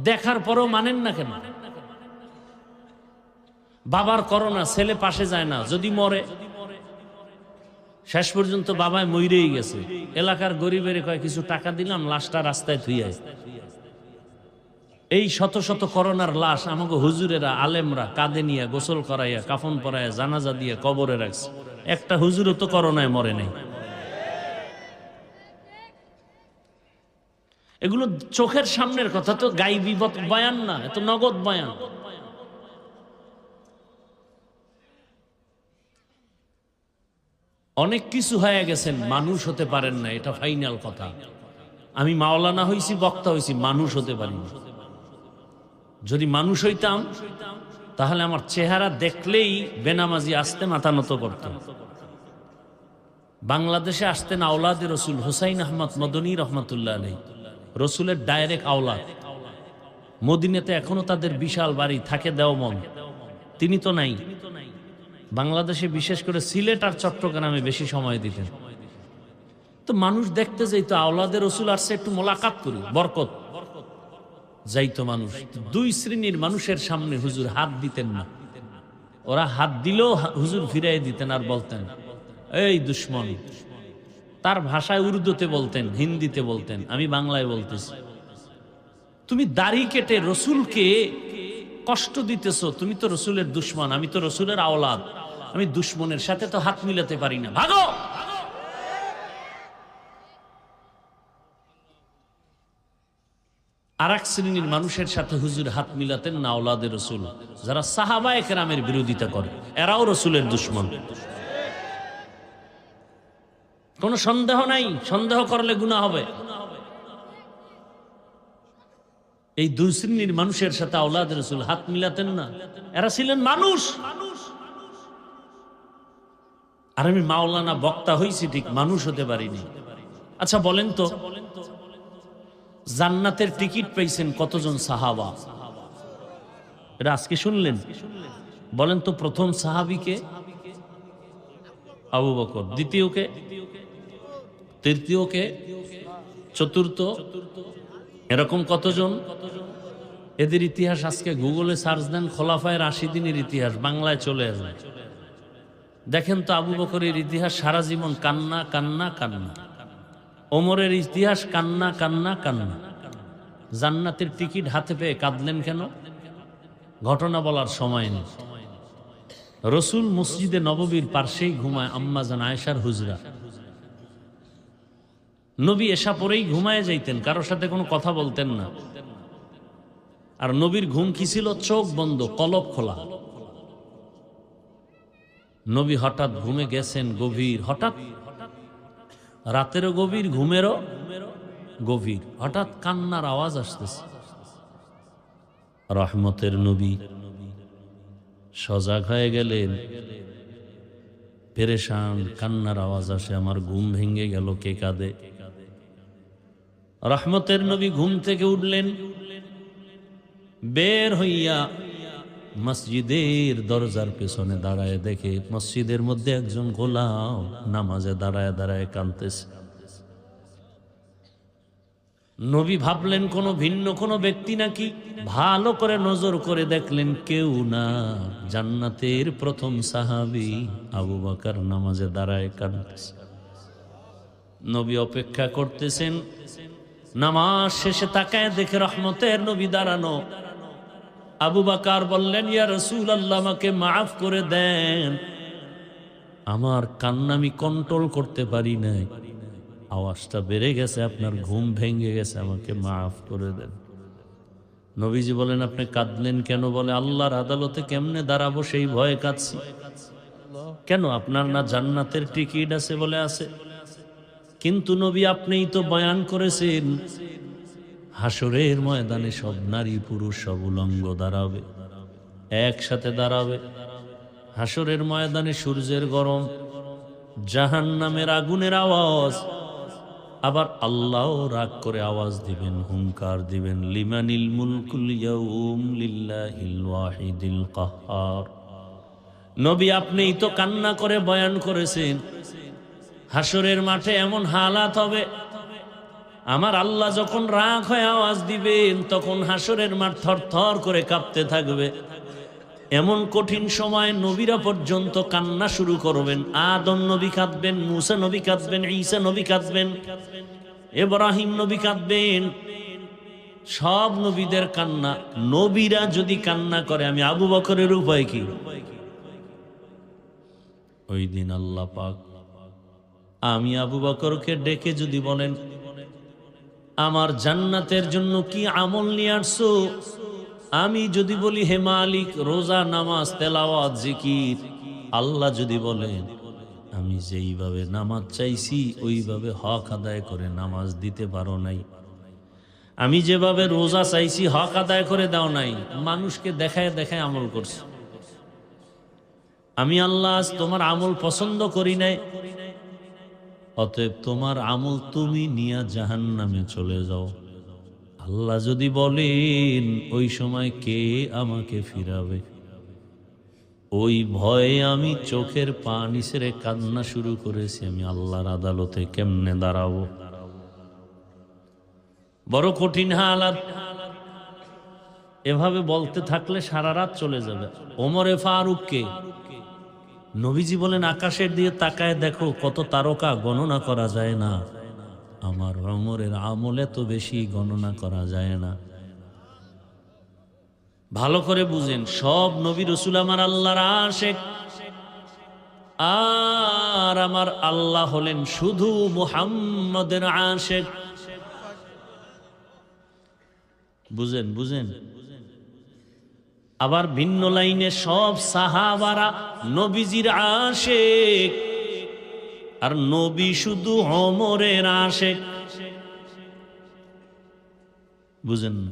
A: দেখার পরও মানেন না কেন? বাবার করোনা, ছেলে পাশে যায় না, যদি মরে। শেষ পর্যন্ত বাবায় মইরেই গেছে। এলাকার গরিবের কয় কিছু টাকা দিলাম, লাশটা রাস্তায় থুইয়াই। এই শত শত করোনার লাশ আমাকে হুজুরেরা আলেমরা কাঁধে নিয়ে গোসল করাইয়া কাফন পরাইয়া জানাজা দিয়ে কবরে রাখছে। একটা হুজুরও তো করোনায় মরে নাই। এগুলো চোখের সামনের কথা, তো গাইবী বয়ান না, এত নগদ বয়ান। অনেক কিছু হয়ে গেছেন, মানুষ হতে পারেন না, এটা ফাইনাল কথা। আমি মাওলানা হইছি, বক্তা হইছি, মানুষ হতে পারি না। যদি মানুষ হইতাম তাহলে আমার চেহারা দেখলেই বেনামাজি আসতে মাথা নত করত। বাংলাদেশে আসতেন আওলাদে রসুল হুসাইন আহমদ মদনী রহমতুল্লাহ আলাইহি, রসুলের ডাইরেক্ট আওলাদ। মদিনাতে এখনো তাদের বিশাল বাড়ি থাকে দেওবন্দ, তিনি তো নাই। বাংলাদেশে বিশেষ করে সিলেট আর চট্টগ্রামে বেশি সময় দিতেন। তো মানুষ দেখতে যাইতো আওলাদে রসুল আসছে, একটু মোলাকাত করি, বরকত যাইতো মানুষ। দুই শ্রেণীর মানুষের সামনে হুজুর হাত দিতেন না, ওরা হাত দিলেও হুজুর ফিরাই দিতেন আর বলতেন এই দুশ্মন। তার ভাষায় উর্দুতে বলতেন, হিন্দিতে বলতেন, আমি বাংলায় বলতেছি। তুমি দাড়ি কেটে রসুলকে কষ্ট দিতেছো, তুমি তো রসুলের দুশ্মন, আমি তো রসুলের আওলাদ, আমি দুশ্মনের সাথে তো হাত মিলাতে পারি না, ভাগো। আর এক শ্রেণীর মানুষের সাথে হুজুর হাত মিলাতেন না আওলাদের রসুল, যারা সাহাবায়ে কেরামের বিরোধিতা করে, এরাও রসুলের দুশ্মন। কোনো সন্দেহ নাই, সন্দেহ করলে গুনাহ হবে। এই দুই শ্রেণীর মানুষের সাথে আওলাদের রসুল হাত মিলাতেন না, এরা ছিলেন মানুষ। আর আমি মাওলানা বক্তা হইছি ঠিক, মানুষ হতে পারিনি। আচ্ছা বলেন তো, জান্নাতের টিকিট পেয়েছেন কতজন সাহাবা? এটা আজকে শুনলেন? বলেন তো প্রথম সাহাবীকে? আবু বকর। দ্বিতীয়কে? তৃতীয়কে? চতুর্থ? এরকম কতজন? এদের ইতিহাস আজকে গুগলে সার্চ দেন, খোলাফায়ে রাশিদিনের ইতিহাস, বাংলায় চলে আসবে। দেখেন তো আবু বকরের ইতিহাস, সারা জীবন কান্না কান্না কান্না। ওমরের ইতিহাস কান্না কান্না কান্না। জান্নাতের টিকিট হাতে পেয়ে কাঁদলেন কেন? ঘটনা বলার সময় নেই। রসুল মসজিদে নববীর পার্শ্বেই ঘুমায় আম্মা জান আয়েশার হুজরা। নবী এশা পরেই ঘুমায় যাইতেন, কারোর সাথে কোনো কথা বলতেন না। আর নবীর ঘুম কি ছিল? চোখ বন্ধ, কলব খোলা। নবী হঠাৎ ঘুমে গেছেন গভীর, হঠাৎ রাতেরও গভীর, ঘুমেরও গভীর, হঠাৎ কান্নার আওয়াজ আসতেছে। রহমতের নবী সজাগ হয়ে গেলেন, পেরেশান, কান্নার আওয়াজ আসে, আমার ঘুম ভেঙে গেল, কে কাঁদে? রহমতের নবী ঘুম থেকে উঠলেন, বের হইয়া মসজিদের দরজার পেছনে দাঁড়ায় দেখে মসজিদের মধ্যে একজন গোলাম নামাজে দাঁড়ায় দাঁড়ায় কাঁদতেছে। নবী ভাবলেন কোনো ভিন্ন কোনো ব্যক্তি নাকি, ভালো করে নজর করে দেখলেন কেউ না, জান্নাতের প্রথম সাহাবী আবু বকর নামাজে দাঁড়ায় কাঁদতেছে। নবী অপেক্ষা করতেছেন, নামাজ শেষে তাকায় দেখে রহমতের নবী দাঁড়ানো। আবু বকর বললেন, ইয়া রাসূলুল্লাহ, আমাকে মাফ করে দেন, আমার কান্না আমি কন্ট্রোল করতে পারি নাই, আওয়াজটা বেড়ে গেছে, আপনার ঘুম ভেঙে গেছে, আমাকে মাফ করে দেন। নবীজি বলেন, আপনি কাঁদলেন কেন? বলে, আল্লাহর আদালতে কেমনে দাঁড়াবো সেই ভয়ে কাঁদছি। কেন? আপনার না জান্নাতের টিকিট আছে? বলে আছে। কিন্তু নবী আপনিই তো বয়ান করেছেন হাসরের ময়দানে সব নারী পুরুষ সব উলঙ্গ দাঁড়াবে, একসাথে দাঁড়াবে। হাসরের ময়দানে সূর্যের গরম, জাহান্নামের আগুনের আওয়াজ, আবার আল্লাহ রাগ করে আওয়াজ দিবেন, হুঙ্কার দিবেন, লিমানিল মুলকুল ইয়াউম লিল্লাহিল ওয়াহিদিল কাহ্হার। নবী আপনিই তো কান্না করে বয়ান করেছেন হাসরের মাঠে এমন হালাত হবে, আমার আল্লাহ যখন রাগ হয়ে আওয়াজ দিবেন তখন হাসরের মাঠ থরথর করে কাঁপতে থাকবে। এমন কঠিন সময় নবীরা পর্যন্ত কান্না শুরু করবেন। আদম নবী কাঁদবেন, মুসা নবী কাঁদবেন, ঈসা নবী কাঁদবেন, ইব্রাহিম নবী কাঁদবেন, সব নবীদের কান্না। নবীরা যদি কান্না করে, আমি আবু বকরের উপায় কি? ওই দিন আল্লাহ পাক আমি আবু বকরকে ডেকে যদি বলেন, আমার জান্নাতের জন্য কি আমল নিয়ে আসছো? আমি যদি বলি, হে মালিক, রোজা, নামাজ, তেলাওয়াত, জিকির, আল্লাহ যদি বলেন আমি যেইভাবে নামাজ চাইছি ওইভাবে হক আদায় করে নামাজ দিতে পারো নাই, আমি যেভাবে রোজা চাইছি হক আদায় করে দাও নাই, মানুষকে দেখায় দেখায় আমল করছি, আমি আল্লাহ তোমার আমল পছন্দ করি নাই, অতএব তোমার আমল তুমি নিয়ে জাহান্নামে চলে যাও। আল্লাহ যদি বলেন ওই সময় কে আমাকে ফিরাবে, ওই ভয়ে আমি চোখের পানি ছেড়ে কান্না শুরু করেছি, আমি আল্লাহর আদালতে কেমনে দাঁড়াবো। বড় কঠিন হালাত। এভাবে বলতে থাকলে সারা রাত চলে যাবে। ওমরে ফারুককে নবীজি বলেন আকাশের দিয়ে তাকায় দেখো কত তারকা, গণনা করা যায় না। আমার ওমরের আমল এত বেশি, গণনা করা যায় না। ভালো করে বুঝেন, সব নবী রাসূল আমার আল্লাহর আশিক, আর আমার আল্লাহ হলেন শুধু মুহাম্মদের আশিক। বুঝেন বুঝেন। আবার ভিন্ন লাইনে সব সাহাবারা নবীজির আশিক, আর নবী শুধু ওমরের আশিক। বুঝেন না?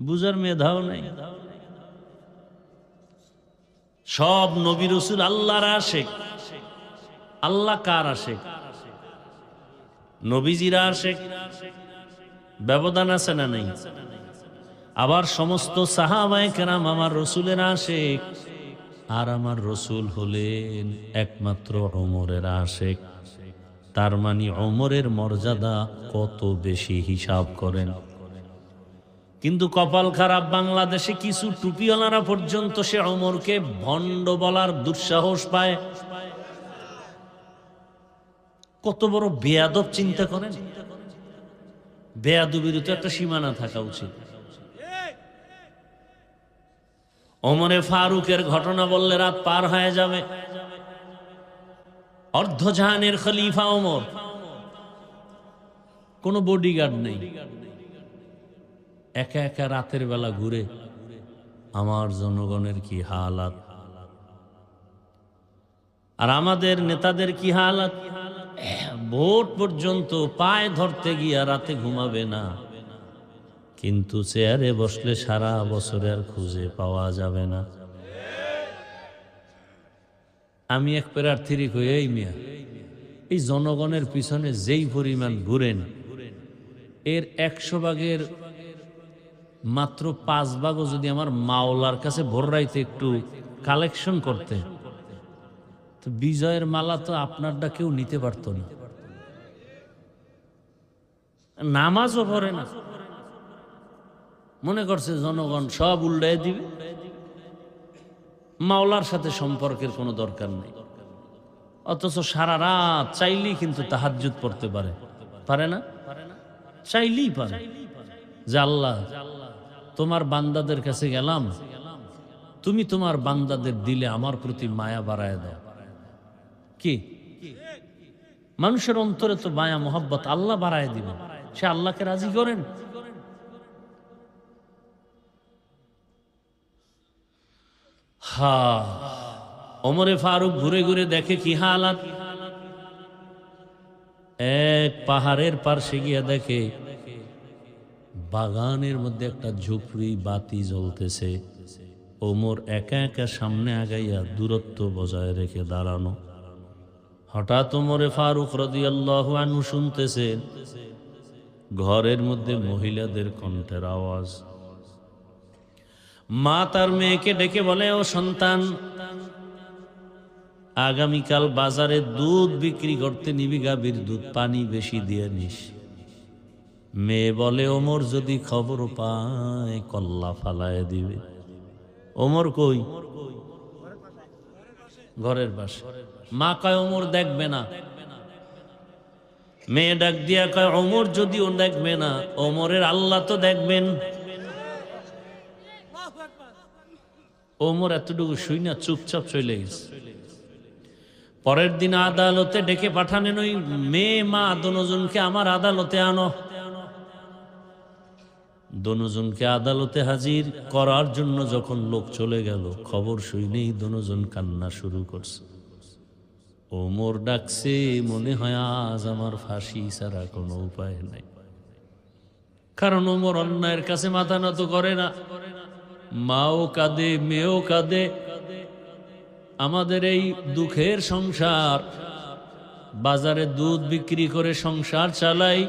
A: বুঝার মেধাও নাই। সব নবী রাসূল আল্লাহর আশিক। আল্লাহ কার আশিক? নবীজির আশিক। ব্যবধান আছে না নেই? আবার সমস্ত সাহাবায়ে কেরাম আমার রসুলের আশিক, আর আমার রসুল হলেন একমাত্র ওমরের আশিক। তার মানে ওমরের মর্যাদা কত বেশি, হিসাব করেন। কিন্তু কপাল খারাপ, বাংলাদেশে কিছু টুপিওয়ালারা পর্যন্ত সে ওমরকে ভণ্ড বলার দুঃসাহস পায়। কত বড় বেয়াদব চিন্তা করেন। বেয়াদবির তো একটা সীমানা থাকা উচিত। ওমরে ফারুকের ঘটনা বললে রাত পার হয়ে যাবে। অর্ধজাহানের খলিফা ওমর, কোনো বডিগার্ড নেই, একা একা রাতের বেলা ঘুরে। আমার জনগণের কি হালাত, আর আমাদের নেতাদের কি হালাত। ভোট পর্যন্ত পায়ে ধরতে গিয়া রাতে ঘুমাবে না, কিন্তু চেয়ারে বসলে সারা বছরে আর খুঁজে পাওয়া যাবে না। আমি এক প্রার্থীর কই, এই মিয়া, এই জনগণের পিছনে যেই পরিমাণ ঘুরেন, এর 100 ভাগের মাত্র 5 ভাগও যদি আমার মাওলার কাছে ভোর রাইতে একটু কালেকশন করতে, তো বিজয়ের মালা তো আপনারটা কেউ নিতে পারত না। নামাজও পড়ে না, মনে করছে জনগণ সব উল্টায় দিবে, মাওলার সাথে সম্পর্কের কোনো দরকার নেই। অথচ সারা রাত চাইলেই কিন্তু তাহাজ্জুদ পড়তে পারে, পারে না? চাইলেই পারে যে আল্লাহ তোমার বান্দাদের কাছে গেলাম, তুমি তোমার বান্দাদের দিলে আমার প্রতি মায়া বাড়ায় দাও। কি মানুষের অন্তরে তো মায়া মোহাব্বত আল্লাহ বাড়ায় দিবেন, সে আল্লাহকে রাজি করেন। ওমরে ফারুক ঘুরে ঘুরে দেখে কি হালাত। এক পাহাড়ের পার্শ্বে গিয়া দেখে বাগানের মধ্যে একটা ঝুপড়ি, বাতি জ্বলতেছে। ওমর একা একা সামনে আগাইয়া দূরত্ব বজায় রেখে দাঁড়ানো। হঠাৎ ওমরে ফারুক রাদিয়াল্লাহু আনহু শুনতেছেন ঘরের মধ্যে মহিলাদের কণ্ঠের আওয়াজ। মা তার মেয়েকে ডেকে বলে, ও সন্তান, আগামীকাল বাজারে দুধ বিক্রি করতে নিবি, গাভীর দুধ, পানি বেশি দিয়ে নিস। মেয়ে বলে, ওমর যদি খবর পায় কল্লা ফালায় দিবে। ওমর কই? ঘরের পাশে। মা কয় ওমর দেখবে না। মেয়ে ডাক দিয়া কয়, ওমর যদিও দেখবে না, ওমরের আল্লাহ তো দেখবেন। ওমর এতটুকু শুই না চুপচাপ চলে গেছে। পরের দিন আদালতে ডেকে পাঠানেন ওই মেয়ে মা দনোজনকে, আমার আদালতে আনো। দনোজনকে আদালতে হাজির করার জন্য যখন লোক চলে গেল, খবর শুনেই দনোজন কান্না শুরু করছে। ওমর ডাকছে, মনে হয় আজ আমার ফাঁসি ছাড়া কোনো উপায় নাই। কারণ ওমর অন্যায়ের কাছে মাথা নত করে না। মাও কাঁদে, মেয়েও কাঁদে। আমাদের এই দুঃখের সংসার, বাজারে দুধ বিক্রি করে সংসার চালাই,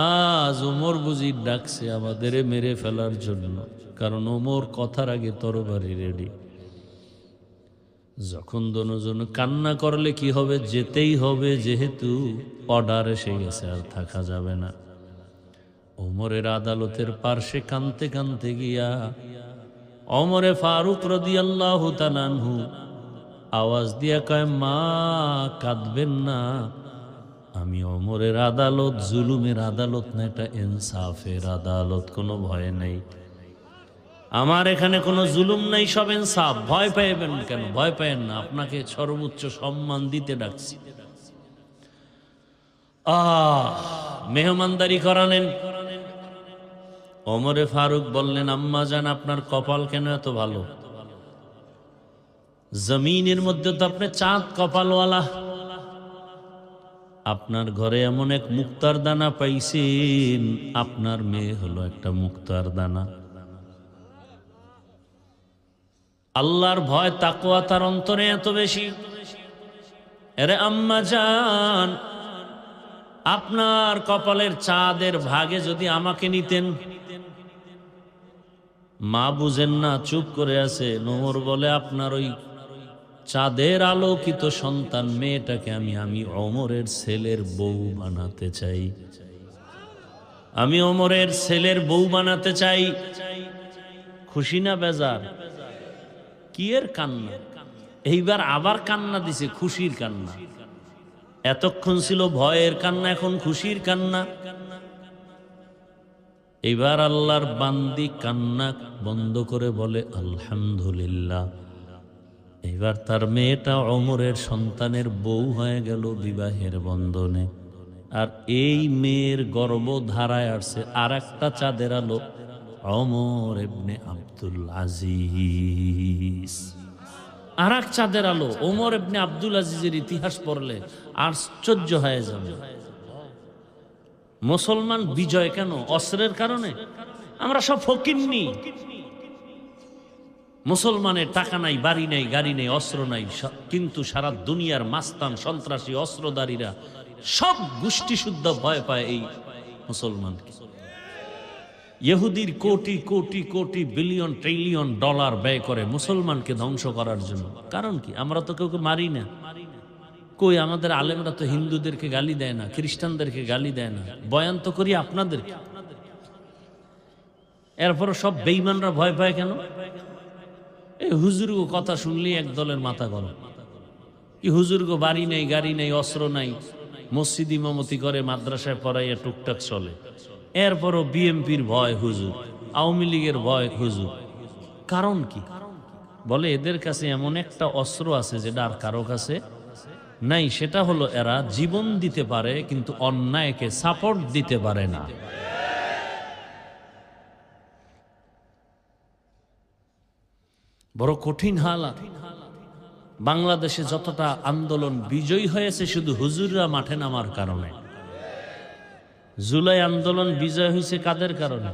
A: আজ ওমর বুঝি ডাকছে আমাদের মেরে ফেলার জন্য, কারণ ওমর কথার আগে তরবারি রেডি। যখন দুজন কান্না করলে কি হবে, যেতেই হবে, যেহেতু অর্ডার এসে গেছে, আর থাকা যাবে না। ওমরের আদালতের পার্শ্বে কানতে কানতে গিয়া ওমরে ফারুক রাদিয়াল্লাহু তাআলা আনহু আওয়াজ দিয়া কয়, মা কাঁদবেন না, আমি ওমরের আদালত জুলুমের আদালত না, এটা ইনসাফের আদালত, কোনো ভয় নেই, আমার এখানে কোনো জুলুম নাই, সব ইনসাফ। ভয় পাইবেন কেন? ভয় পাইবেন না, আপনাকে সর্বোচ্চ সম্মান দিতে ডাকছি। মেহমানদারি করালেন। ওমরে ফারুক বললেন, আম্মা জান, আপনার কপাল কেন এত ভালো? জমিনের মধ্যে তো আপনি চাঁদ কপালওয়ালা, আপনার ঘরে এমন এক মুক্তার দানা পাইছেন, আপনার মেয়ে হলো একটা মুক্তার দানা। আল্লাহর ভয় তাকওয়া তার অন্তরে এত বেশি। আরে আম্মা জান, আপনার কপালের চাঁদের ভাগে যদি আমাকে নিতেন। মা বুঝেন না, চুপ করে আছে। ওমর বলে, আপনার ওই চাঁদের আলোকিত সন্তান মেয়েটাকে আমি ওমরের ছেলের বউ বানাতে চাই, আমি ওমরের ছেলের বউ বানাতে চাই। খুশি না বেজার? কি এর কান্না? এইবার আবার কান্না দিছে, খুশির কান্না। এতক্ষণ ছিল ভয়ের কান্না, এখন খুশির কান্না। এবার আল্লাহর বান্দি কান্না বন্ধ করে বলে, আলহামদুলিল্লাহ। এবার তার মেয়েটা ওমরের সন্তানের বউ হয়ে গেল বিবাহের বন্ধনে। আর এই মেয়ের গর্ভধারায় আসছে আর একটা চাঁদের আলো, ওমর ইবনে আব্দুল আজিজ। আর এক চাঁদের আলো, ওমর ইবনে আব্দুল আজিজের ইতিহাস পড়লে আশ্চর্য হয়ে যাবে। মুসলমান বিজয় কেন? অস্ত্রের কারণে? আমরা সব ফকিন্নি। মুসলমানের টাকা নাই, বাড়ি নাই, গাড়ি নেই, অস্ত্র নাই, কিন্তু সারা দুনিয়ার মাস্তান, সন্ত্রাসী, অস্ত্রধারীরা সব গোষ্ঠী শুদ্ধ ভয় পায় এই মুসলমানকে। ইহুদির crore crore crore billion trillion dollar ব্যয় করে মুসলমানকে ধ্বংস করার জন্য। কারণ কি? আমরা তো কাউকে মারি না। কই, আমাদের আলেমরা তো হিন্দুদেরকে গালি দেয় না, খ্রিস্টানদেরকে গালি দেয় না, বয়ান তো করি আপনাদেরকে। এরপর সব বেঈমানরা ভয় পায় কেন? এই হুজুরগো কথা শুনলেই এক দলের মাথা গরম। কি হুজুরগো বাড়ি নেই, গাড়ি নেই, অস্ত্র নাই, মসজিদ ইমামতি করে, মাদ্রাসায় পড়াইয়া টুকটাক চলে। এরপরও বিএমপির ভয় হুজুর, আওয়ামী লীগের ভয় হুজুর। কারণ কি? বলে এদের কাছে এমন একটা অস্ত্র আছে যেটা আর কারো কাছে নাই। সেটা হলো এরা জীবন দিতে পারে কিন্তু অন্যায়কে সাপোর্ট দিতে পারে না। বড় কঠিন হালাত। বাংলাদেশে যতটা আন্দোলন বিজয়ী হয়েছে শুধু হুজুররা মাঠে নামার কারণে। জুলাই আন্দোলন বিজয় হয়েছে কাদের কারণে?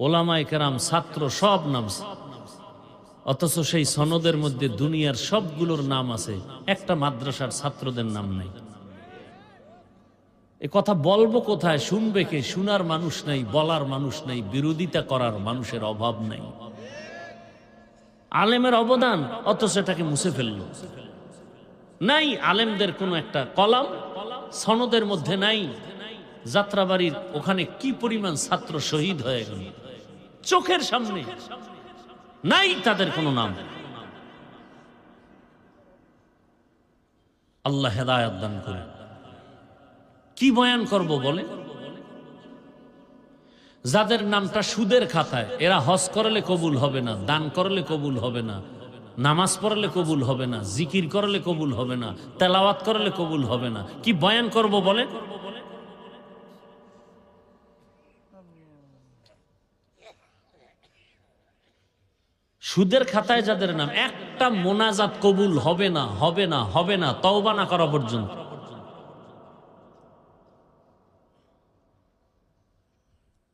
A: ওলামায়ে কেরাম, ছাত্র সব নামছে। অথচ সেই সনদের মধ্যে দুনিয়ার সবগুলোর নাম আছে, একটা মাদ্রাসার ছাত্রদের নাম নেই। এ কথা বলবো কোথায়? শুনবে কে? শোনার মানুষ নাই, বলার মানুষ নাই, বিরোধিতা করার মানুষের অভাব নাই। আলেমের অবদান, অথচ এটাকে মুছে ফেললো। নাই আলেমদের কোনো একটা কলাম সনদের মধ্যে নাই। যাত্রাবাড়ির ওখানে কি পরিমাণ ছাত্র শহীদ হয়ে গেল চোখের সামনে, নাই তাদের কোনো নাম। আল্লাহ হেদায়েত দান করে। কি বয়ান করব বলে? যাদের নামটা সুদের খাতায়, এরা হজ করলে কবুল হবে না, দান করলে কবুল হবে না, নামাজ পড়লে কবুল হবে না, জিকির করলে কবুল হবে না, তেলাওয়াত করলে কবুল হবে না। কি বয়ান করব বলে? সুদের খাতায় যাদের নাম, একটা মোনাজাত কবুল হবে না, হবে না, হবে না, তওবা না করা পর্যন্ত।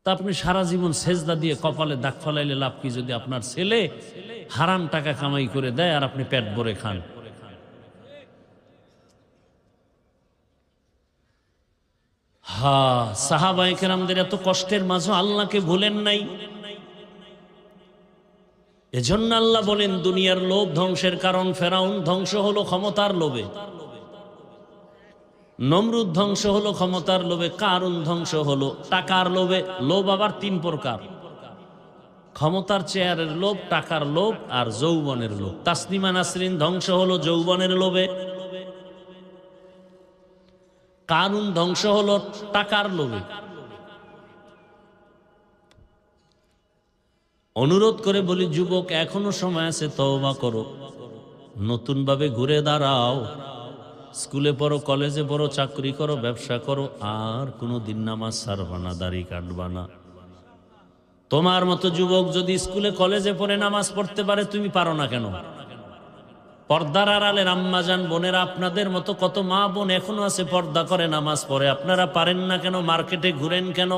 A: তা আপনি সারা জীবন সেজদা দিয়ে কপালে দাগ ফলাইলে লাভ কি? যদি আপনার ছেলে হারাম টাকা কামাই করে দেয় আর আপনি পেট ভরে খান। আহা, সাহাবায়ে কেরামদের এত কষ্টের মাঝে আল্লাহকে ভুলেন নাই। এজন্য আল্লাহ বলেন দুনিয়ার লোভ ধ্বংসের কারণ। ফেরাউন ধ্বংস হলো ক্ষমতার লোভে, নমরুদ ধ্বংস হলো ক্ষমতার লোভে, কারুন ধ্বংস হলো টাকার লোভে। লোভ আবার তিন প্রকার: ক্ষমতার চেয়ারের লোভ, টাকার লোভ, আর যৌবনের লোভ। তাসনিমা নাসরিন ধ্বংস হলো যৌবনের লোভে, কারুন ধ্বংস হলো টাকার লোভে। অনুরোধ করে বলি যুবক, এখনো সময় আছে, তওবা করো, নতুন ভাবে ঘুরে দাঁড়াও। স্কুলে পড়ো, কলেজে পড়ো, চাকরি করো, ব্যবসা করো, আর কোনোদিন নামাজ ছাড়বা না, দাড়ি কাটবা না। তোমার মতো যুবক যদি স্কুলে কলেজে পড়ে নামাজ পড়তে পারে, তুমি পারো না কেন? পর্দার আড়ালের আম্মাজান বোনেরা, আপনাদের মতো কত মা বোন এখনো আছে পর্দা করে নামাজ পড়ে, আপনারা পারেন না কেন? মার্কেটে ঘুরেন কেন?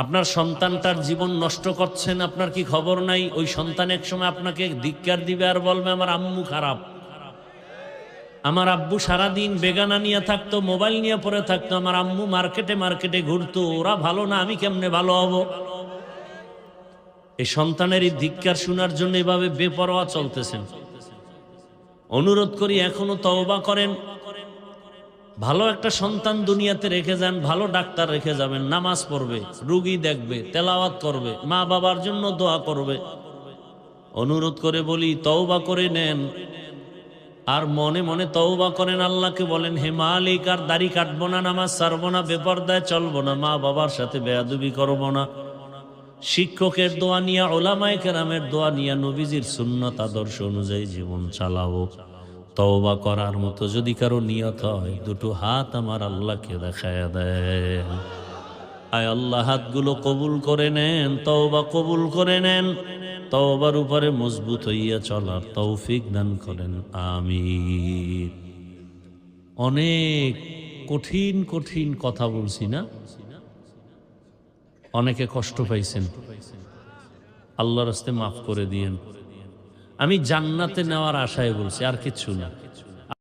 A: আপনার সন্তানটার জীবন নষ্ট করছেন, আপনার কি খবর নাই? ওই সন্তান এক সময় আপনাকে ধিক্কার দিবে আর বলবে আমার আম্মু খারাপ, আমার আব্বু সারাদিন বেগানা নিয়ে থাকতো, মোবাইল নিয়ে পড়ে থাকতো, আমার আম্মু মার্কেটে মার্কেটে ঘুরতো, ওরা ভালো না, আমি কেমনে ভালো হব? এই সন্তানের এই ধিক্কার শোনার জন্য এভাবে বেপরোয়া চলতেছেন। অনুরোধ করি এখনো তওবা করেন, ভালো একটা সন্তান দুনিয়াতে রেখে যান, ভালো ডাক্তার রেখে যাবেন, নামাজ পড়বে, রুগী দেখবে, তেলাওয়াত করবে, মা বাবার জন্য দোয়া করবে। অনুরোধ করে বলি তওবা করে নেন, আর মনে মনে তওবা করেন, আল্লাহকে বলেন হে মালিক, আর দাড়ি কাটবো না, নামাজ ছাড়বো না, বেপরদায় চলবো না, মা বাবার সাথে বেয়াদবি করবো না। শিক্ষকের দোয়া নিয়ে, উলামায়ে কেরামের দোয়া নিয়ে, নবীজির সুন্নাত আদর্শ অনুযায়ী জীবন চালাবো। তওবা করার মতো যদি কারো নিয়ত হয়, দুটো হাত আমার আল্লাহকে দেখায়া দেন। আয় আল্লাহ, হাতগুলো কবুল করে নেন, তওবা কবুল করে নেন, তওবার উপরে মজবুত হইয়া চলার তৌফিক দান করেন, আমিন। অনেক কঠিন কঠিন কথা বলছি না? অনেকে কষ্ট পাইছেন, আল্লাহর রাস্তায় মাফ করে দিয়েন। আমি জান্নাতে নেওয়ার আশায় বলছি, আর কিচ্ছু না।